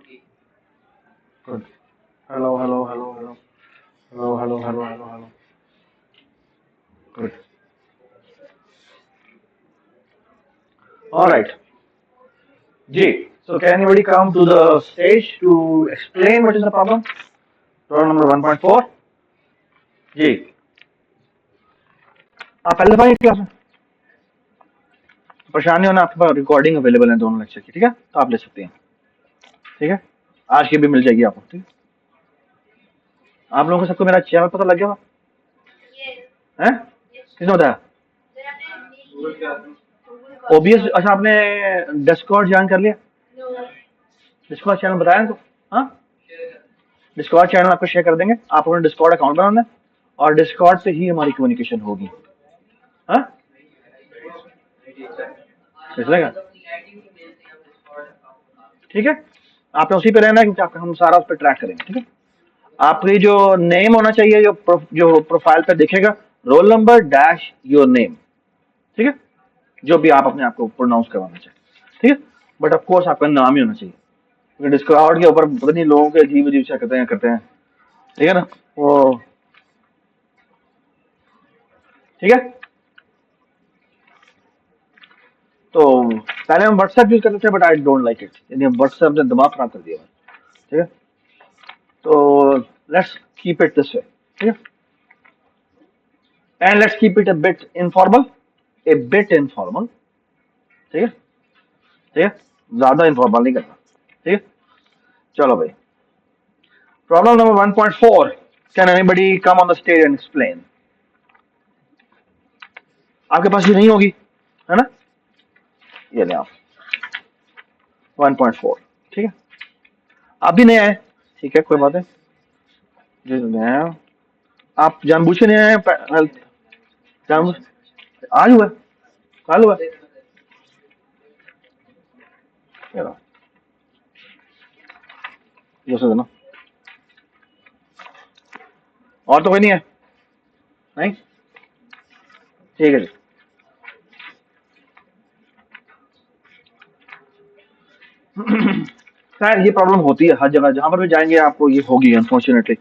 Good. Hello, hello, hello, hello. Hello, hello, hello, hello, hello. Good. All right. G. So can anybody come to the stage to explain what is the problem? Problem number 1.4. जी आप पहले दफा class में परेशानी होना आपके पास recording available है दोनों lecture की, ठीक है, तो आप ले सकते हैं, ठीक है, आज की भी मिल जाएगी आपको, ठीक है। आप लोगों को सबको मेरा चैनल पता लग गया है? किसने बताया? ओबीएस, अच्छा आपने डिस्कॉर्ड ज्वाइन कर लिया? डिस्कॉर्ड चैनल बताया इनको? हाँ, डिस्कॉर्ड चैनल आपको शेयर कर देंगे, आप अपना डिस्कॉर्ड अकाउंट बनाना है और डिस्कॉर्ड से ही हमारी कम्युनिकेशन होगी। हाँ, चलेगा, ठीक है, आपने उसी पे रहना है क्योंकि हम सारा उस पर ट्रैक करेंगे, ठीक है। आपकी जो नेम होना चाहिए, जो प्रोफाइल पे दिखेगा, roll number dash your name, ठीक है, जो भी आप अपने आप को प्रोनाउंस करवाना चाहिए, ठीक है, बट ऑफ कोर्स आपका नाम ही होना चाहिए, क्योंकि डिस्कॉर्ड के ऊपर पता नहीं लोगों के अजीब अजीब से करते हैं, ठीक है ना, वो ठीक है। तो पहले हम व्हाट्सएप यूज करते थे but I don't like it, यानी व्हाट्सएप ने दिमाग खराब कर दिया, ठीक है, तो let's keep it this way, ठीक है, and let's keep it A bit informal, ठीक है, ठीक है, ज्यादा इनफॉर्मल नहीं करना, ठीक है। चलो भाई, problem number 1.4, can anybody come on the stage and explain? आपके पास ये नहीं होगी, है ना, ये ले आप 1.4, ठीक है, आप भी नए आए, ठीक है, कोई बात है, जी नए आए, आप जानबूझ के नहीं आए, जानबूझ आज हुआ, कल हुआ, ये देना, और तो कोई नहीं है, नहीं, ठीक है जी। खैर ये प्रॉब्लम होती है हर जगह, जहां पर भी जाएंगे आपको ये होगी अनफॉर्चुनेटली,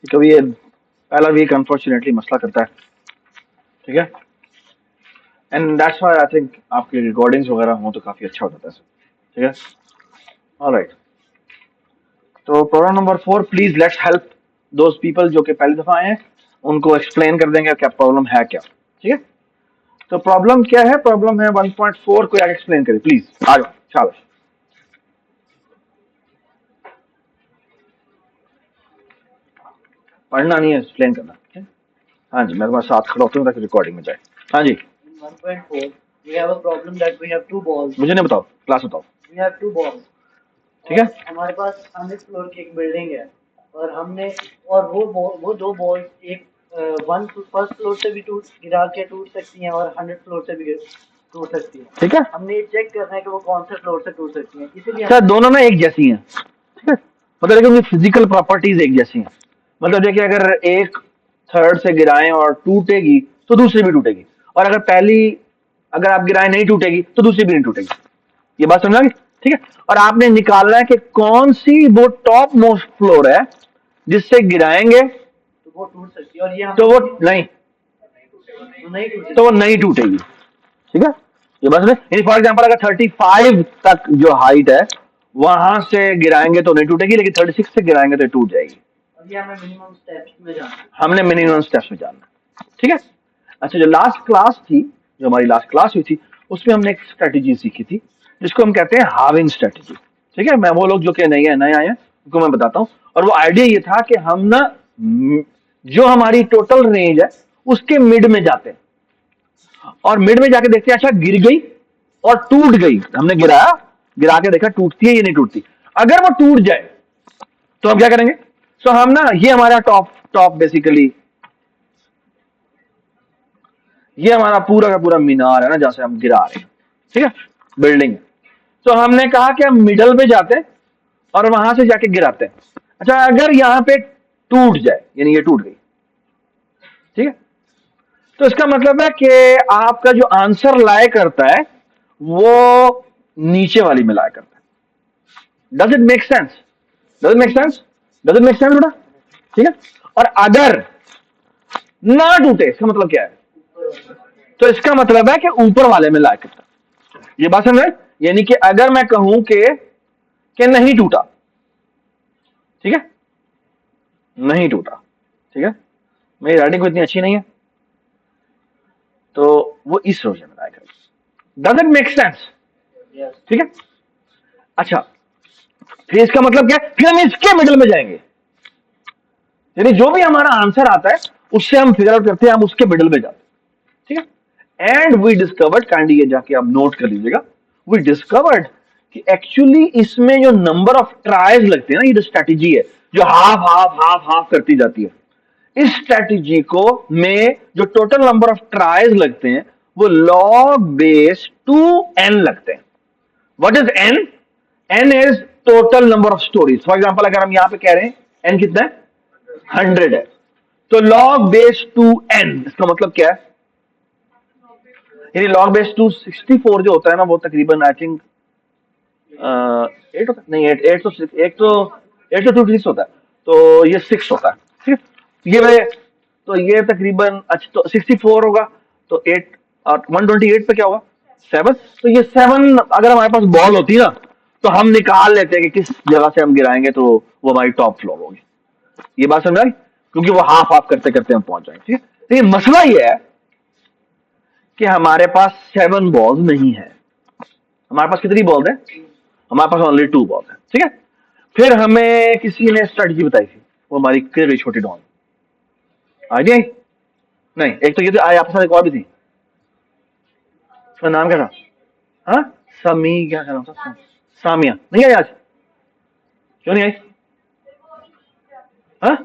कभी ये पहला वीक अनफॉर्चुनेटली मसला करता है, ठीक है, and that's why I think आपकी रिकॉर्डिंग्स वगैरह हो तो काफी अच्छा हो जाता है, ठीक है। ऑलराइट, तो problem number 4, please let's help those people जो कि पहली दफा आए हैं, उनको एक्सप्लेन कर देंगे क्या प्रॉब्लम है क्या, ठीक है। तो प्रॉब्लम क्या है? प्रॉब्लम है 1.4 को एक्सप्लेन करें प्लीज, आ जाओ, शाबाश। पढ़ना नहीं है, एक्सप्लेन करना, ठीक है? हाँ जी, मैं तुम्हारे साथ खड़ा होता हूँ ताकि रिकॉर्डिंग में जाए। हाँ जी, 1.4 we have a problem that we have two balls. मुझे नहीं बताओ, क्लास बताओ, We have two balls. ठीक है। हमारे पास 100 फ्लोर की एक बिल्डिंग है और हमने और वो दो बॉल्स एक वन फर्स्ट फ्लोर से भी गिरा के टूट सकती हैं और 100 फ्लोर से भी टूट सकती हैं, ठीक है, हमने ये चेक करना है कि वो कौन से फ्लोर से टूट सकती हैं, इसीलिए सर दोनों ना एक जैसी हैं, ठीक है, मतलब कि उनकी फिजिकल प्रॉपर्टीज एक जैसी हैं, मतलब देखिए अगर एक थर्ड से गिराएं और टूटेगी तो दूसरी भी टूटेगी, और अगर आप गिराएं नहीं टूटेगी तो दूसरी भी नहीं टूटेगी, ये बात समझ, ठीक है। और आपने निकालना है कि कौन सी वो टॉप मोस्ट फ्लोर है जिससे गिराएंगे तो वो टूट सकती है, और ये तो वो नहीं तो वो नहीं टूटेगी, ठीक है, ये बस में फॉर एग्जांपल अगर 35 तक जो हाइट है वहां से गिराएंगे तो नहीं टूटेगी, लेकिन 36 से गिराएंगे तो टूट जाएगी, और ये हमें मिनिमम स्टेप्स में जानना है, हमने मिनिमम स्टेप्स में जानना, ठीक है। अच्छा, जो लास्ट क्लास थी, जो हमारी लास्ट क्लास हुई थी, उसमें हमने एक स्ट्रेटेजी सीखी थी जिसको हम कहते हैं हाविंग स्ट्रेटेजी, ठीक है। मैं वो लोग जो कि नए आए हैं उनको मैं बताता हूँ, और वो आइडिया ये था कि हम ना जो हमारी टोटल रेंज है उसके मिड में जाते हैं और मिड में जाके देखते हैं अच्छा गिर गई और टूट गई, हमने गिरा के देखा टूटती है या नहीं टूटती, अगर वो टूट जाए तो हम क्या करेंगे? सो हम ना, ये हमारा टॉप बेसिकली ये हमारा पूरा का पूरा मीनार है ना जहां से हम गिरा रहे हैं, ठीक है, बिल्डिंग। तो हमने कहा कि हम मिडल पे जाते हैं और वहां से जाके गिराते हैं। अच्छा, अगर यहाँ पे टूट जाए, यानी ये टूट गई, ठीक है, तो इसका मतलब है कि आपका जो आंसर लाया करता है वो नीचे वाली में लाया करता है। Does it make sense? Does it make sense? Does it make sense बेटा? ठीक है। और अगर ना टूटे इसका मतलब क्या है? तो इसका मतलब है कि ऊपर वाले में लायक है। ये बात समझ? यानी कि अगर मैं कहूं कि नहीं टूटा, ठीक है, नहीं टूटा, ठीक है, मेरी राइटिंग को इतनी अच्छी नहीं है, तो वो इस रोजे में लायक है। Does it make sense? Yes. ठीक है। अच्छा, फिर इसका मतलब क्या है? फिर हम इसके मिडिल में जाएंगे, यानी जो भी हमारा आंसर आता है उससे हम फिगर आउट करते हैं, हम उसके मिडिल में जाते हैं, ठीक है। एंड वी डिस्कवर्ड, काइंडली ये जाके आप नोट कर लीजिएगा, वी डिस्कवर्ड कि एक्चुअली इसमें जो नंबर ऑफ ट्रायल्स लगते हैं ना, ये जो स्ट्रेटेजी है जो हाफ हाफ हाफ हाफ करती जाती है, इस स्ट्रेटेजी को में जो टोटल नंबर ऑफ ट्रायल्स लगते हैं वो लॉग बेस 2n लगते हैं। What is n? n is total number of stories. For example अगर हम यहां पे कह रहे हैं n कितना है? 100 है, तो log बेस 2n इसका मतलब क्या है? यानी log बेस 264 जो होता है ना, वो तकरीबन आई थिंक 8 होता है, नहीं 8 तो 6, एक तो 8 तो 2 6 होता है, तो ये 6 होता है, ठीक है। ये तकरीबन, अच्छा तो 64 होगा, तो 8 और 128 पे क्या होगा? 7। तो ये 7 अगर हमारे पास बॉल होती ना, तो हम निकाल लेते हैं कि किस जगह से हम गिराएंगे तो वो हमारी टॉप फ्लॉप होगी। ये बात समझ आई? क्योंकि वो हाफ हाफ करते करते हम पहुंच जाएंगे, ठीक है। लेकिन मसला ये है कि हमारे पास 7 बॉल्स नहीं है। हमारे पास कितनी बॉल्स है? हमारे पास ओनली 2 बॉल्स है, ठीक है। फिर हमें किसी ने स्ट्रेटजी बताई थी, वो हमारी क्लियर छोटी डॉन आइडिया। नहीं, एक तो ये तो आपके साथ एक और भी थी, उसका नाम क्या था? हाँ, समी, क्या नाम था? सामिया। नहीं आई आज? क्यों नहीं आई? हाँ,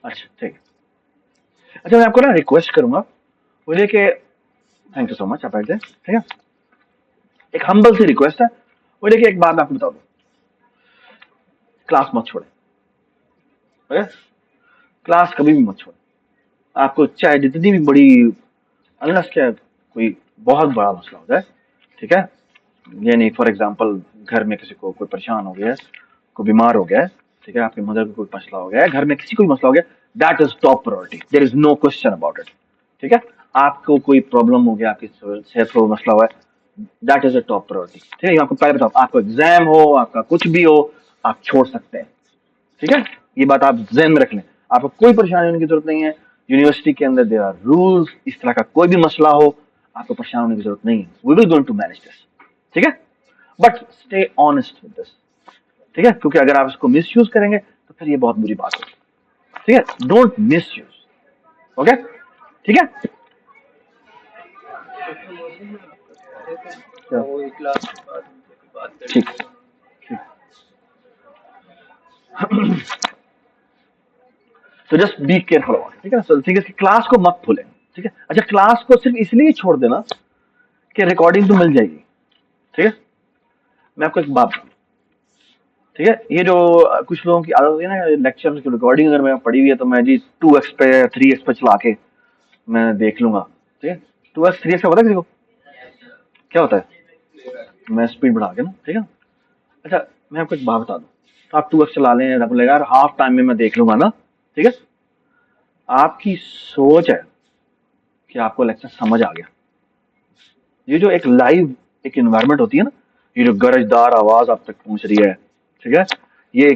अच्छा ठीक है। अच्छा, मैं आपको ना रिक्वेस्ट करूंगा, बोलिए कि थैंक यू सो मच, आप बैठ जाए, ठीक है। एक हम्बल सी रिक्वेस्ट है, बोलिए कि एक बात मैं आपको बता दूं, क्लास मत छोड़े, ओके? क्लास कभी भी मत छोड़े। आपको चाहे जितनी भी बड़ी, अनलेस क्या कोई बहुत बड़ा मसला हो जाए, ठीक है, यानी फॉर एग्जांपल घर में किसी को कोई परेशान हो गया है, कोई बीमार हो गया है, ठीक है, आपकी मदर को कोई मसला हो गया है, घर में किसी को भी मसला हो गया, that is top priority, there is no question about it, ठीक है। आपको कोई प्रॉब्लम हो गया, आपकी सेहत को मसला हुआ है, that is a top priority, ठीक है। आपको पहले बताओ, आपको एग्जाम हो, आपका कुछ भी हो, आप छोड़ सकते हैं, ठीक है। ये बात आप ज़हन में रख लें, आपको कोई परेशानी होने की जरूरत नहीं है। यूनिवर्सिटी के अंदर देयर आर रूल्स, इस तरह का कोई भी मसला हो आपको परेशान होने की जरूरत नहीं है। We will going to manage this, ठीक है। But stay honest with this, ठीक है, क्योंकि अगर आप इसको मिस यूज करेंगे तो फिर ये बहुत बुरी बात होगी, ठीक है। डोंट मिस यूज, ओके, ठीक है। वो एक क्लास के बाद उनसे बात करेंगे। ठीक ठीक। तो just be careful about it, ठीक है ना। ठीक है, क्लास को मत भूलें, ठीक है। अच्छा, क्लास को सिर्फ इसलिए छोड़ देना कि रिकॉर्डिंग तो मिल जाएगी, ठीक है। मैं आपको एक बात बताऊं, ठीक है, ये जो कुछ लोगों की आदत होती है ना, लेक्चर की रिकॉर्डिंग अगर मैं पड़ी हुई है तो मैं जी 2x पे 3x पे चला के मैं देख लूंगा, ठीक है। 2x 3x का पता है किसी को क्या होता है? मैं स्पीड बढ़ा के ना, ठीक है। अच्छा, मैं आपको एक बात बता दूं, तो आप 2x चला लें, आपको लगेगा यार हाफ टाइम में मैं देख लूंगा ना, ठीक है। आपकी सोच है कि आपको लेक्चर समझ आ गया। ये जो एक लाइव एक इन्वायरमेंट होती है ना, ये जो गरजदार आवाज आप तक पहुंच रही है, ठीक है, ये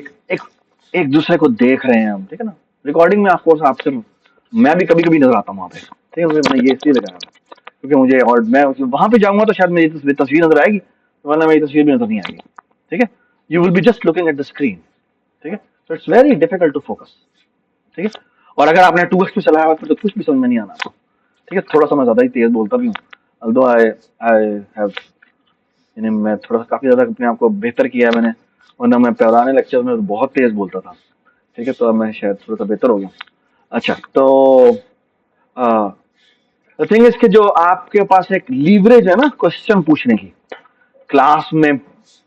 एक दूसरे को देख रहे हैं हम, ठीक है ना। रिकॉर्डिंग में ऑफकोर्स आपसे मैं भी कभी कभी नजर आता हूँ वहां पे, ठीक है। मुझे ये इसलिए लगा क्योंकि मुझे, और मैं वहां पे जाऊंगा तो शायद मेरी तस्वीर नजर आएगी, वरना मेरी तस्वीर भी नजर नहीं आएगी, ठीक है। You will be just looking at the screen, ठीक है। तो it's very difficult to focus, ठीक है। और अगर आपने 2x पे चलाया हुआ तो कुछ भी समझ में नहीं आना आपको, ठीक है। थोड़ा सा मैं ज्यादा ही तेज बोलता भी हूँ, अल्दो आई आई हैव, यानी मैं थोड़ा सा काफी ज्यादा अपने आप को बेहतर किया है मैंने, वरना मैं पुराने लेक्चर में तो बहुत तेज बोलता था, ठीक है। तो अब मैं शायद थोड़ा सा बेहतर हो गया। अच्छा, तो द थिंग इज कि जो आपके पास एक लीवरेज है ना क्वेश्चन पूछने की, क्लास में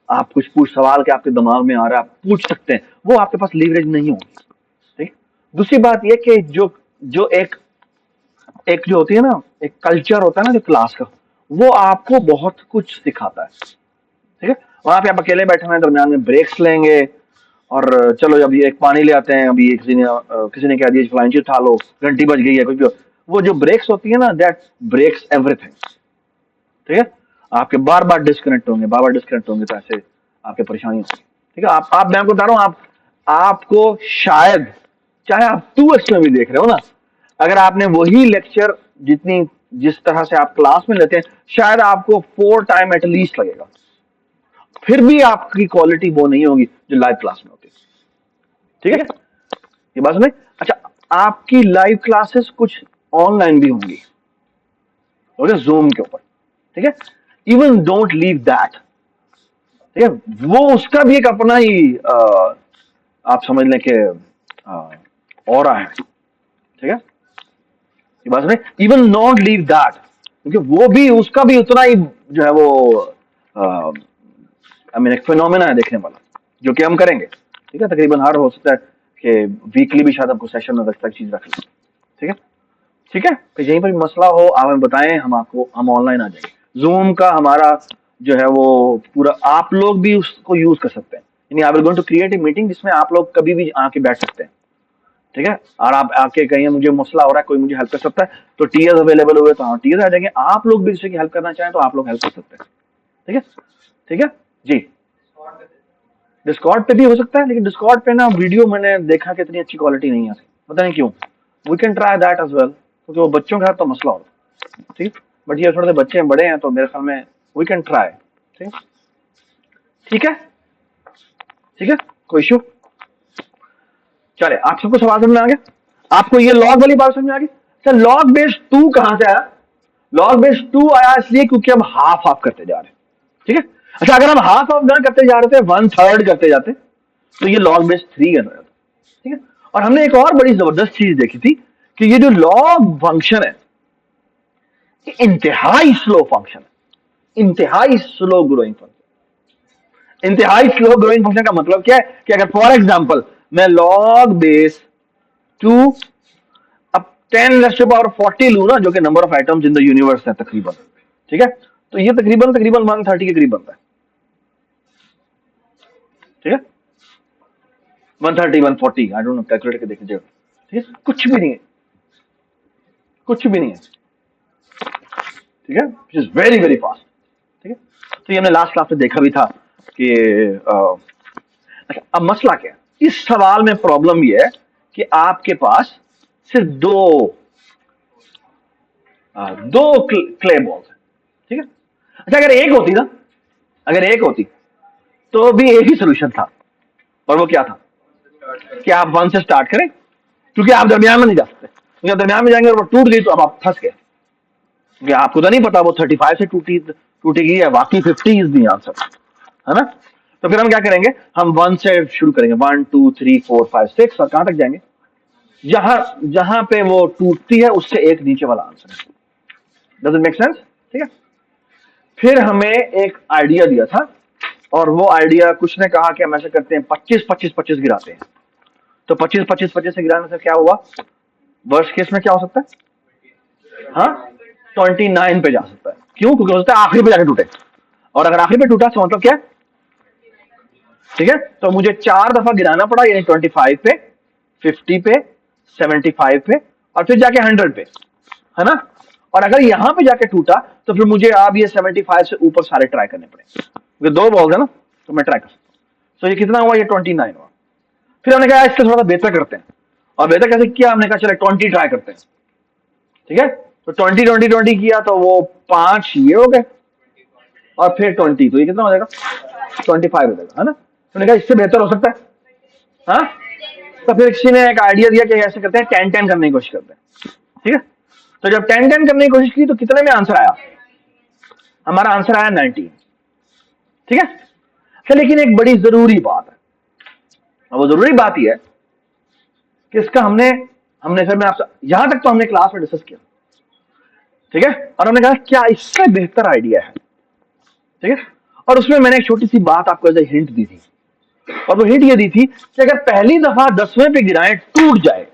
आप कुछ पूछ सवाल के आपके दिमाग में आ रहा है, आप पूछ सकते हैं, वो आपके पास लीवरेज नहीं होगी, ठीक। दूसरी बात ये कि जो जो एक एक जो होती है ना, एक कल्चर होता है ना जो क्लास का, वो आपको बहुत कुछ सिखाता है, ठीक है। वहां पे आप अकेले बैठे हुए हैं, दरमियान में ब्रेक्स लेंगे, और चलो अभी एक पानी ले आते हैं, अभी किसी ने कह दिया फलानी चीज उठा लो, घंटी बज गई है कुछ भी हो। वो जो ब्रेक्स होती है ना, दैट ब्रेक्स एवरीथिंग। ठीक है, आपके बार बार डिस्कनेक्ट होंगे, बार बार डिस्कनेक्ट होंगे, तो ऐसे आपके परेशानी होगी। ठीक है, आप मैं आपको बता रहा हूँ, आपको शायद, चाहे आप 2x में भी देख रहे हो ना, अगर आपने वही लेक्चर जिस तरह से आप क्लास में लेते हैं, शायद आपको 4 टाइम एटलीस्ट लगेगा, फिर भी आपकी क्वालिटी वो नहीं होगी जो लाइव क्लास में होती है। ठीक है, ये बात सुने। अच्छा, आपकी लाइव क्लासेस कुछ ऑनलाइन भी होंगी, ओके, जूम के ऊपर। ठीक है, इवन डोंट लीव दैट। ठीक है, वो उसका भी एक अपना ही आप समझ लें कि ऑरा है। ठीक है, ये बात सुने, इवन नॉट लीव दैट, क्योंकि वो भी, उसका भी उतना ही जो है वो आई मीन एक फिनोमेना है देखने वाला, जो कि हम करेंगे। ठीक है, तकरीबन हर हो सकता है कि वीकली भी शायद हमको सेशन में वैसा चीज रख लें। ठीक है, ठीक है, तो यहीं पर भी मसला हो आप हमें बताएं, हम ऑनलाइन आ जाएंगे। जूम का हमारा जो है वो पूरा, आप लोग भी उसको यूज कर सकते हैं, यानी I will going to create a meeting जिसमें आप लोग कभी भी आके बैठ सकते हैं। ठीक है, और आप आके कहीं मुझे मसला हो रहा है, कोई मुझे हेल्प कर सकता है, तो टीएस अवेलेबल हुए तो हाँ टीएस आ जाएंगे। आप लोग भी किसी की हेल्प करना चाहें तो आप लोग हेल्प कर सकते हैं। ठीक है, ठीक है जी। डिस्कॉर्ड पे भी हो सकता है, लेकिन डिस्कॉर्ड पे ना वीडियो मैंने देखा कि इतनी अच्छी क्वालिटी नहीं आती, पता नहीं क्यों। We can try that as well, क्योंकि वो बच्चों के साथ तो मसला होता है। ठीक, बट ये थोड़े से बच्चे बड़े हैं तो मेरे ख्याल में वी कैन ट्राई। ठीक, ठीक है, ठीक है, कोई इशू। चले, आप सबको सवाल समझ में आ गया? आपको ये लॉग वाली बात समझ में आ गई? सर लॉग बेस 2 कहां से आया? लॉग बेस 2 आया इसलिए क्योंकि हम हाफ हाफ करते जा रहे हैं। ठीक है, अच्छा, अगर हम हाफ हाफ ना करते जा रहे थे, 1/3 करते जाते, तो ये लॉग बेस 3 हो जाता। ठीक है, और हमने एक और बड़ी जबरदस्त चीज देखी थी कि ये जो लॉग फंक्शन है, ये इंतहाई स्लो फंक्शन है, इंतहाई स्लो ग्रोइंग फंक्शन। इंतहाई स्लो ग्रोइंग फंक्शन का मतलब क्या है कि अगर फॉर एग्जाम्पल मैं लॉग बेस 2 अब 10⁻40 लू ना, जो कि number of items in the universe है तकरीबन। ठीक है, तो ये तकरीबन तकरीबन 130 के करीब बनता है। ठीक है, 130 140 आई डोंट नो, कैलकुलेट करके देख लीजिएगा। ठीक है, कुछ भी नहीं है, कुछ भी नहीं है। ठीक है, which is very very fast. ठीक है, तो ये हमने लास्ट क्लास में देखा भी था कि अच्छा, अब मसला क्या है इस सवाल में? प्रॉब्लम ये है कि आपके पास सिर्फ दो क्ले बॉल्स है। ठीक है, अच्छा, अगर एक होती ना, अगर एक होती तो भी एक ही सोल्यूशन था, और वो क्या था कि आप 1 से स्टार्ट करें, क्योंकि आप दरमियान में नहीं जा सकते, क्योंकि दरमियान में जाएंगे और वो टूट गई तो अब आप फंस गए, क्योंकि आपको तो नहीं पता वो 35 से टूटेगी या बाकी 50 इज द आंसर, है ना? तो फिर हम क्या करेंगे, हम 1 से शुरू करेंगे, 1 2 3 4 5 6, और कहां तक जाएंगे? जहां जहां पे वो टूटती है उससे एक नीचे वाला आंसर है। Does it make sense? ठीक है, फिर हमें एक आइडिया दिया था, और वो आइडिया कुछ ने कहा कि हम ऐसे करते हैं 25 25 25 गिराते हैं। तो 25 25 25 से गिराने से क्या हुआ? वर्स्ट केस में क्या हो सकता है? हाँ, 29 पे जा सकता है। क्यों? क्योंकि हो सकता है आखिरी पे जाके टूटे, और अगर आखिरी पे टूटा तो मतलब क्या? ठीक है, तो मुझे 4 दफा गिराना पड़ा, यानी 25 पे, 50 पे, 75 पे, और फिर जाके 100 पे, है ना? और अगर यहां पे जाके टूटा तो फिर मुझे अब ये 75 से ऊपर सारे ट्राई करने पड़े, क्योंकि 2 बॉल्स है ना, तो मैं ट्राई कर सकता हूं। तो ये कितना हुआ? ये 29 हुआ। फिर हमने कहा इससे थोड़ा सा बेहतर करते हैं, और बेहतर कैसे किया? हमने कहा चले 20 ट्राई करते हैं। ठीक है, तो 20 20 20 किया तो वो 5 ये हो गए, और फिर 20, तो ये कितना हो जाएगा? 25 हो जाएगा, है ना? तो कहा इससे बेहतर हो सकता है। हाँ, तो फिर किसी ने एक आइडिया दिया कि ऐसे करते हैं 10 10 करने की कोशिश करते हैं। ठीक है, तो जब 10 10 करने की कोशिश की तो कितने में आंसर आया? हमारा आंसर आया 19। ठीक है, अच्छा, लेकिन एक बड़ी जरूरी बात है, और वो जरूरी बात यह है कि इसका हमने फिर मैं आपसे, यहां तक तो हमने क्लास में डिस्कस किया। ठीक है, और हमने कहा क्या इससे बेहतर आइडिया है। ठीक है, और उसमें मैंने एक छोटी सी बात आपको एज ए हिंट दी थी, और वो हिंट ये दी थी कि अगर पहली दफा 10वें पे गिराएं टूट जाए,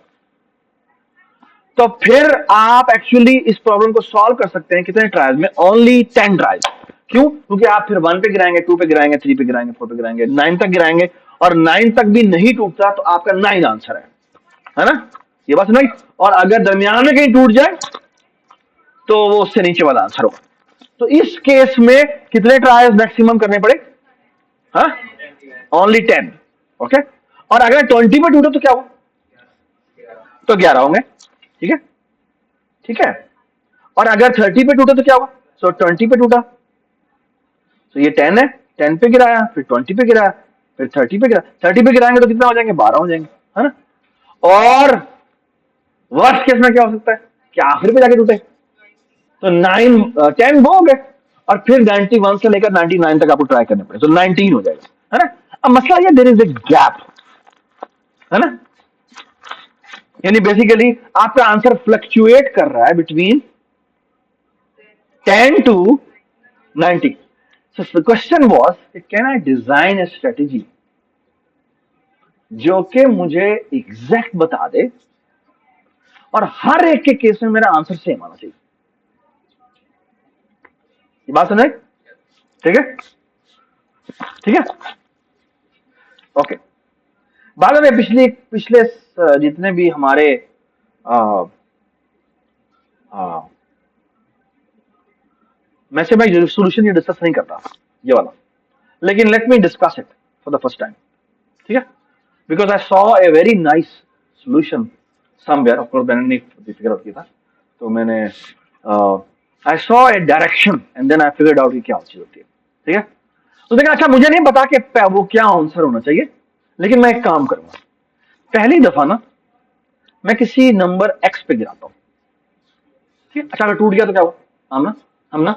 तो फिर आप एक्चुअली इस प्रॉब्लम को सॉल्व कर सकते हैं कितने ट्रायल्स में? Only 10 trials. क्यों? क्योंकि आप फिर 1 पे गिराएंगे, 2 पे गिराएंगे, 3 पे गिराएंगे, 4 पे गिराएंगे, 9 तक गिराएंगे, और 9 तक भी नहीं टूटता तो आपका 9 आंसर है ना? ये बात नहीं। और अगर दरमियान में कहीं टूट जाए तो वो उससे नीचे वाला आंसर होगा। तो इस केस में कितने ट्रायल्स मैक्सिमम करने पड़े? हाँ, ओनली 10। ओके, और अगर 20 पे टूटे तो क्या हुआ? तो 11 होंगे। ठीक है, ठीक है। और अगर 30 पे टूटे तो क्या हुआ? सो 20 पे टूटा, तो ये 10 है, 10 पे गिराया, फिर 20 पे गिराया, फिर 30 पे गिरा। 30 पे गिराएंगे तो कितना हो जाएंगे? 12 हो जाएंगे, है ना? और वर्स्ट केस में क्या हो सकता है कि आखिर पे जाके टूटे, तो 10 वो हो गए, और फिर 91 से लेकर 99 तक आपको ट्राई करने पड़े, तो 19 हो जाएगा, है ना? अब मसला ये, देयर इज ए गैप, है ना? यानी बेसिकली आपका आंसर फ्लक्चुएट कर रहा है between 10 to 90. So the question was, can I design a strategy जो कि मुझे एग्जैक्ट बता दे और हर एक के केस में मेरा आंसर सेम आना चाहिए? ये बात सुने? ठीक है, ठीक है, ओके। बाद में पिछले जितने भी हमारे मैं से मैं सोल्यूशन ये डिस्कस नहीं करता ये वाला, लेकिन let me discuss it for the first time. ठीक है, because I saw a very nice solution somewhere, of course मैंने नहीं फिगर आउट किया था, तो मैंने I saw a direction and then I figured out कि क्या चीज होती है। ठीक है, तो देखा, अच्छा मुझे नहीं पता कि वो क्या आंसर होना चाहिए, लेकिन मैं एक काम करूंगा, पहली दफा ना मैं किसी नंबर एक्स पे गिराता हूं। ठीक है, अच्छा अगर टूट गया तो क्या हुआ? हम ना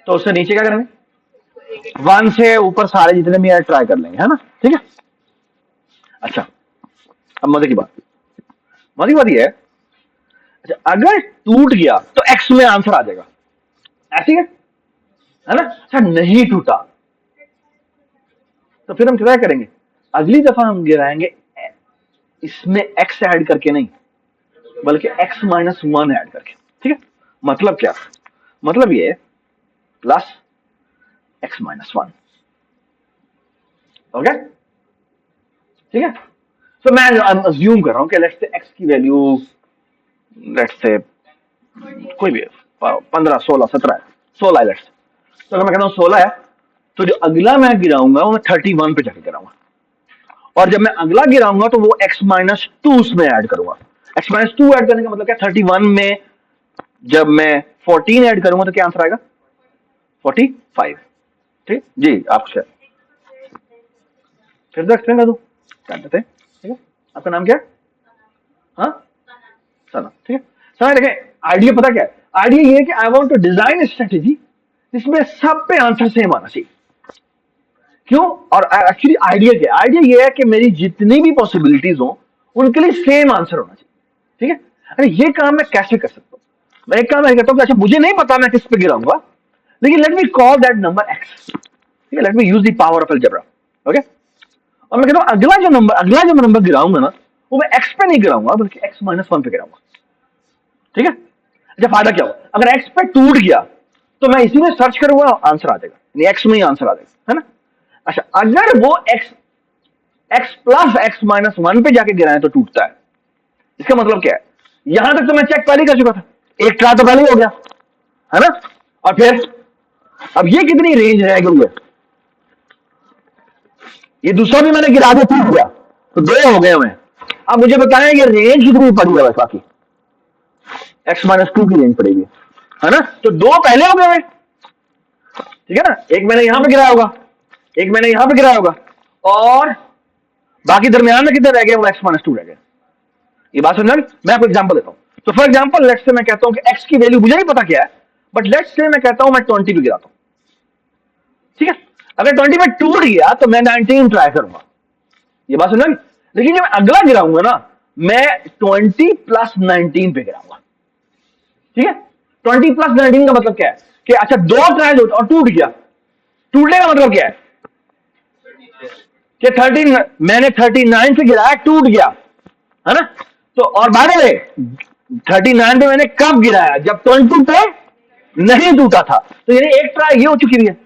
तो उससे नीचे क्या करेंगे? 1 से ऊपर सारे जितने भी है ट्राई कर लेंगे, है ना? ठीक है, अच्छा अब मजे की बात ये है, अच्छा अगर टूट गया तो एक्स में आंसर आ जाएगा, ऐसी है ना? अच्छा नहीं टूटा तो फिर हम क्या करेंगे? अगली दफा हम गिराएंगे इसमें एक्स ऐड करके नहीं, बल्कि x -1 ऐड करके। ठीक है, मतलब क्या? मतलब ये प्लस x -1। ओके, ठीक है, तो मैं अज्यूम कर रहा हूं कि लेट्स से x की वैल्यू लेट्स से कोई भी 15, 16, 17 है, 16 है लेट्स। तो अगर मैं कहता हूं 16 है, तो जो अगला मैं गिराऊंगा वो मैं 31 पे जाके गिराऊंगा, और जब मैं अगला गिराऊंगा तो वो x -2 उसमें ऐड करूंगा। x -2 ऐड करने का मतलब क्या? 31 में जब मैं 14 ऐड करूंगा तो क्या आंसर आएगा? 45। ठीक जी, आप फिर तो एक्सप्लेन कर दूं क्या कहते हैं? ठीक है, आपका नाम क्या है? हाँ, सना। ठीक है, सना देखें, आइडिया पता क्या है? आइडिया ये है कि I want to design strategy जिसमें सब पे आंसर सेम आना चाहिए। क्यों? और एक्चुअली आइडिया क्या है? आइडिया ये है कि मेरी जितनी भी पॉसिबिलिटीज हो उनके लिए सेम आंसर होना चाहिए। ठीक है, अरे ये काम मैं कैसे कर सकता हूँ? मैं एक काम करता हूँ कि अच्छा मुझे नहीं पता मैं किस पे गिराऊंगा, लेकिन let me call that number x. ठीक है, let me use the power of algebra. Okay, और मैं कहता हूँ अगला जो नंबर गिराऊंगा ना, वो मैं एक्स पे नहीं गिराऊंगा बल्कि x -1 पे गिराऊंगा। ठीक है, अच्छा फायदा क्या हुआ? अगर x पे टूट गया तो मैं इसी में सर्च करूंगा, आंसर आ जाएगा, यानी x में ही आंसर आ जाएगा, है ना? अच्छा अगर वो x प्लस x -1 पे जाके गिराए तो टूटता है, इसका मतलब क्या है? यहां तक तो मैं चेक पहले कर चुका था, एक ट्राई तो पहले ही हो गया, है ना? और फिर अब ये कितनी रेंज रह गई है? ये दूसरा भी मैंने गिरा दिया, टूट गया, तो 2 हो गए हुए। अब मुझे बताएं ये रेंज कितनी पड़ी है? बाकी x -2 की रेंज पड़ेगी, है ना? तो 2 पहले हो गए, ठीक है ना? एक मैंने यहां पे गिराया होगा, एक मैंने यहां पे गिराया होगा, और बाकी दरमियान में कितने रह गए? वो x -2 रह गए। ये बात समझना? मैं आपको एग्जांपल देता हूं। तो फॉर एग्जांपल लेट्स से मैं कहता हूं कि x की वैल्यू मुझे नहीं पता क्या है, बट लेट्स से मैं कहता हूं मैं 20 पे गिराता हूं। ठीक है, अगर 20 पे टूट गया तो मैं 19 ट्राई करूंगा। ये बात समझना? लेकिन जब मैं अगला गिराऊंगा ना, मैं 20 + 19 पे गिराऊंगा। ठीक है, 20 + 19 का मतलब क्या है? कि अच्छा 2 ट्रायल और टूट गया। टूटने का मतलब क्या है? कि 13 मैंने 39 से गिराया, टूट गया, है ना? तो और बाय द वे 39 पे मैंने कब गिराया? जब 20 पे नहीं टूटा था, तो यानी एक ट्राई ये हो चुकी हुई है,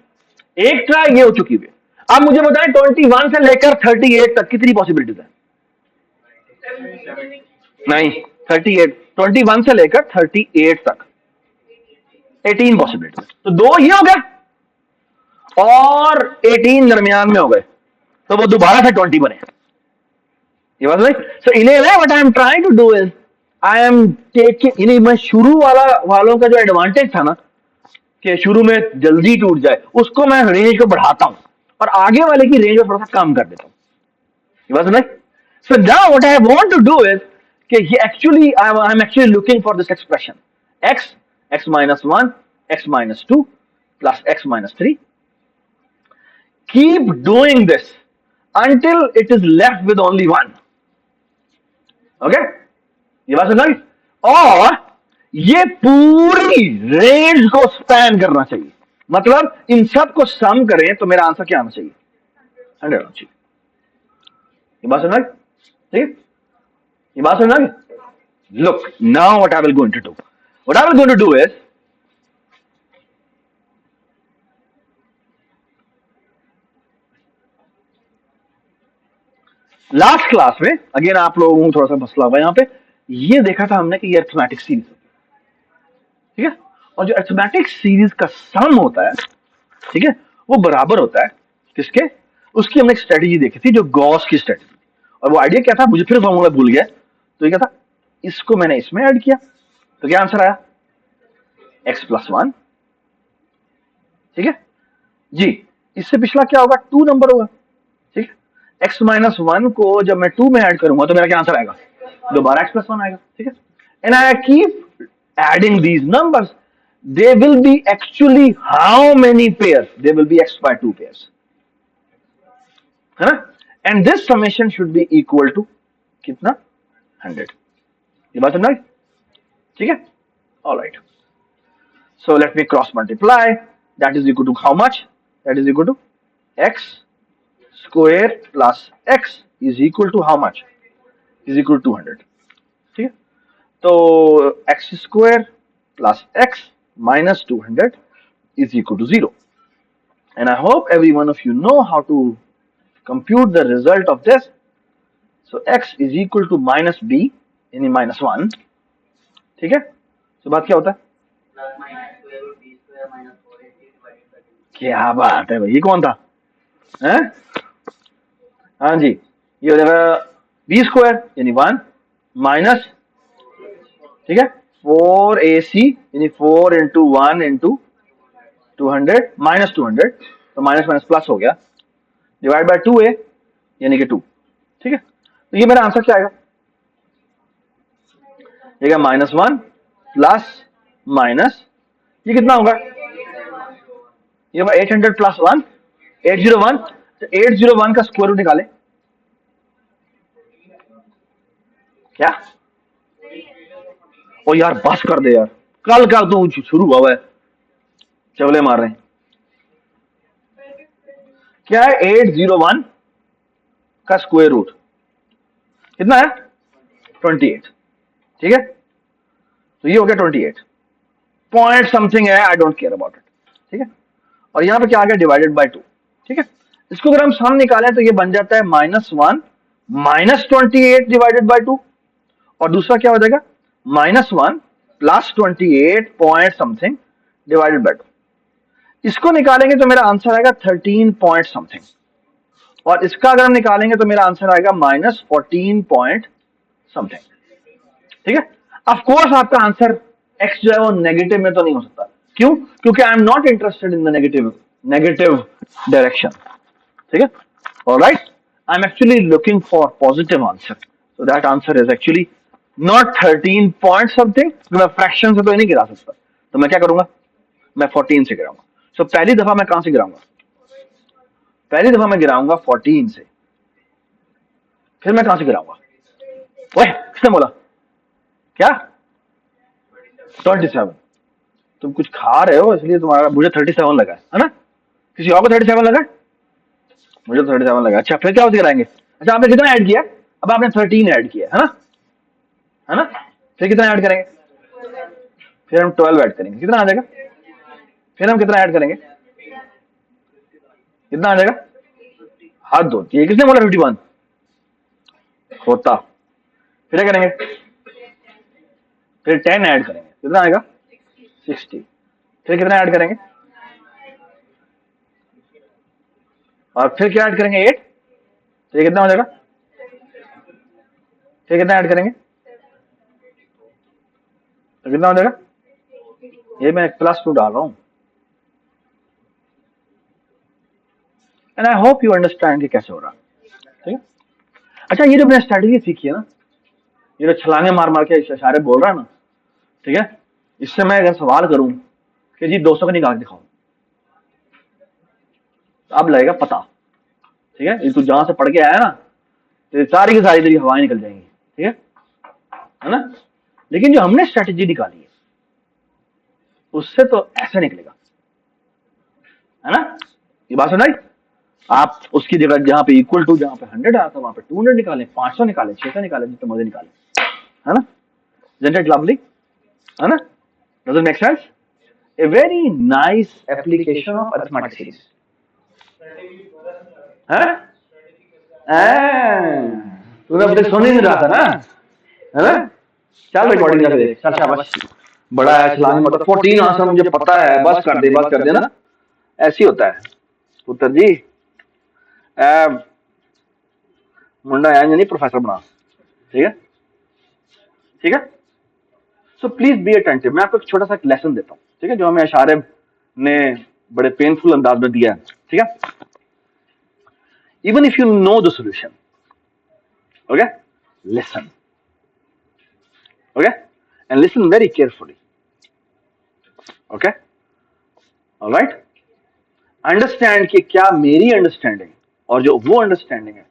एक ट्राई ये हो चुकी हुई है। अब मुझे बताएं 21 से लेकर 38 तक कितनी पॉसिबिलिटीज है? नहीं, 38, 21 से लेकर 38 तक 18 पॉसिबिलिटी, तो दो ये हो गया और 18 दरमियान में हो गए, तो वो दोबारा से 20 बने। ये बात नहीं। सो इन्हें what I am trying to do is I am taking, इन्हें मैं शुरू वालों का जो एडवांटेज था ना कि शुरू में जल्दी टूट जाए, उसको मैं रेंज को बढ़ाता हूं और आगे वाले की रेंज को थोड़ा सा कम कर देता हूं। ये बात नहीं। So now what I want to do is कि ये actually I am actually looking for this expression x x minus 1 x minus 2 plus x minus 3. Keep doing this until it is left with only one. Okay? ये बात समझ? और ये पूरी range को span करना चाहिए, मतलब इन सब को सम करें तो मेरा आंसर क्या आना चाहिए? 100 आना चाहिए। ये बात समझ? ठीक? ये बात समझ? Look, now what I will going to do? What I will going to do is last class में अगेन आप लोगों को थोड़ा सा मसला हुआ यहां पे, ये देखा था हमने कि ये अरिथमेटिक सीरीज, ठीक है, और जो अरिथमेटिक सीरीज का सम होता है, ठीक है, वो बराबर होता है किसके? उसकी हमने एक स्ट्रेटेजी देखी थी जो गॉस की स्ट्रेटेजी थी, और वो आइडिया क्या था मुझे फिर फॉर्मूला भूल गया, तो ये क्या था, इसको मैंने इसमें ऐड किया तो क्या आंसर आया? x+1, ठीक है जी। इससे पिछला क्या होगा? 2 नंबर होगा, ठीक है। x-1 को जब मैं 2 में ऐड करूंगा तो मेरा क्या आंसर आएगा? दोबारा x+1 आएगा, ठीक है। And I keep adding these numbers, they will be actually how many pairs? They will be x/2 pairs, है ना। And this summation should be equal to कितना? 100। ये बात समझ, ठीक है, alright. So let me cross multiply. That is equal to how much? That is equal to x square plus x is equal to how much? Is equal to 200. ठीक है, तो x square plus x minus 200 is equal to 0. And I hope every one of you know how to compute the result of this. So x is equal to minus b यानी -1, ठीक है। तो बात क्या होता है? क्या बात है भाई, ये कौन था? हैं? हाँ जी, ये हो जाएगा b² यानी 1 माइनस, ठीक है, 4ac यानी 4 इंटू 1 इंटू 200 माइनस 200, तो माइनस माइनस प्लस हो गया, डिवाइड बाय 2a यानी कि 2, ठीक है। तो ये मेरा आंसर क्या आएगा? ये -1 प्लस माइनस, ये कितना होगा? ये 800 प्लस 1 801, तो 801 का स्क्वायर रूट निकाले। क्या? ओ यार बस कर दे यार, कल का तू शुरू हुआ है, चवले मार रहे हैं। क्या है 801 का स्क्वायर रूट? कितना है? 28, ठीक है। तो ये हो गया 28 पॉइंट समथिंग है, I don't care about it, ठीक है। और यहां पे क्या आ गया? डिवाइडेड बाय 2, ठीक है। इसको अगर हम सम निकालें तो ये बन जाता है -1 माइनस 28 डिवाइडेड बाय 2, और दूसरा क्या हो जाएगा? -1 plus 28 point something divided by 2। इसको निकालेंगे तो मेरा आंसर आएगा 13 पॉइंट समथिंग, और इसका अगर हम निकालेंगे तो मेरा आंसर आएगा -14 पॉइंट समथिंग, ठीक है। ऑफ कोर्स आपका आंसर x जो है वो नेगेटिव में तो नहीं हो सकता, क्यों? क्योंकि I am not interested in the negative direction, ठीक है। Alright, I am actually looking for positive answer, so that answer is actually not 13 point something, मैं फ्रैक्शन से तो नहीं गिरा सकता, तो मैं क्या करूंगा? मैं 14 से गिराऊंगा। सो पहली दफा मैं कहां से गिराऊंगा? पहली दफा मैं गिराऊंगा 14 से, फिर मैं कहां से गिराऊंगा? ओए किसने बोला? क्या? 27। तुम कुछ खा रहे हो इसलिए तुम्हारा, मुझे 37 लगा है ना? किसी और को 37 लगा? मुझे 37 लगा। अच्छा फिर क्या गिराएंगे? अच्छा आपने कितना ऐड किया? अब आपने 13 ऐड किया है ना? फिर कितना ऐड करेंगे? फिर हम 12 ऐड करेंगे, कितना आ जाएगा? फिर हम कितना ऐड करेंगे, कितना आ जाएगा, हद होती है, किसने बोला 51 होता, फिर क्या करेंगे, फिर 10 ऐड करेंगे, कितना आएगा 60, फिर कितना ऐड करेंगे, और फिर क्या ऐड करेंगे 8, तो ये कितना हो जाएगा, फिर कितना ऐड करेंगे, तो कितना हो जाएगा, ये मैं +2 डाल रहा हूं, and I hope you understand कि कैसे हो रहा, ठीक है। अच्छा, ये जो मैंने स्ट्रेटेजी सीखी है ना, ये जो छलांगे मार मार के इशारे बोल रहा है ना, ठीक है, इससे मैं अगर सवाल करूं कि जी 200 का निकाल दिखाओ, तो अब लगेगा पता, ठीक है, ये तू जहां से पढ़ के आया ना, तो सारी की सारी तेरी हवाएं निकल जाएंगी, ठीक है ना। लेकिन जो हमने स्ट्रेटेजी निकाली है उससे तो ऐसे निकलेगा, है ना, ये बात सुनाई। आप उसकी जगह जहां पे इक्वल टू, जहां पे 100 आया था वहां पे 200 निकालें, 500 निकालें, 600 निकालें, जितने मर्जी निकालें, है ना, जनरेट लवली, है ना, does it make sense, A very nice application of arithmetics, है, तूने अब तक सुन ही नहीं रहा था ना, है ना, चल रिकॉर्डिंग करके देख, चल शाबाश, बड़ा है छलांग, मतलब 14 आंसर मुझे पता है, बस कर दे ना, ऐसी होता है पुत्र जी, मुंडा है नहीं प्रोफेसर बना, ठीक है, ठीक है। सो प्लीज बी अटेंटिव, मैं आपको एक छोटा सा लेसन देता हूँ, ठीक है, जो हमें अशारे ने बड़े पेनफुल अंदाज में दिया है, ठीक है। Even if you know the solution, okay, listen, okay, and listen very carefully, okay, alright, understand कि क्या मेरी अंडरस्टैंडिंग और जो वो अंडरस्टैंडिंग है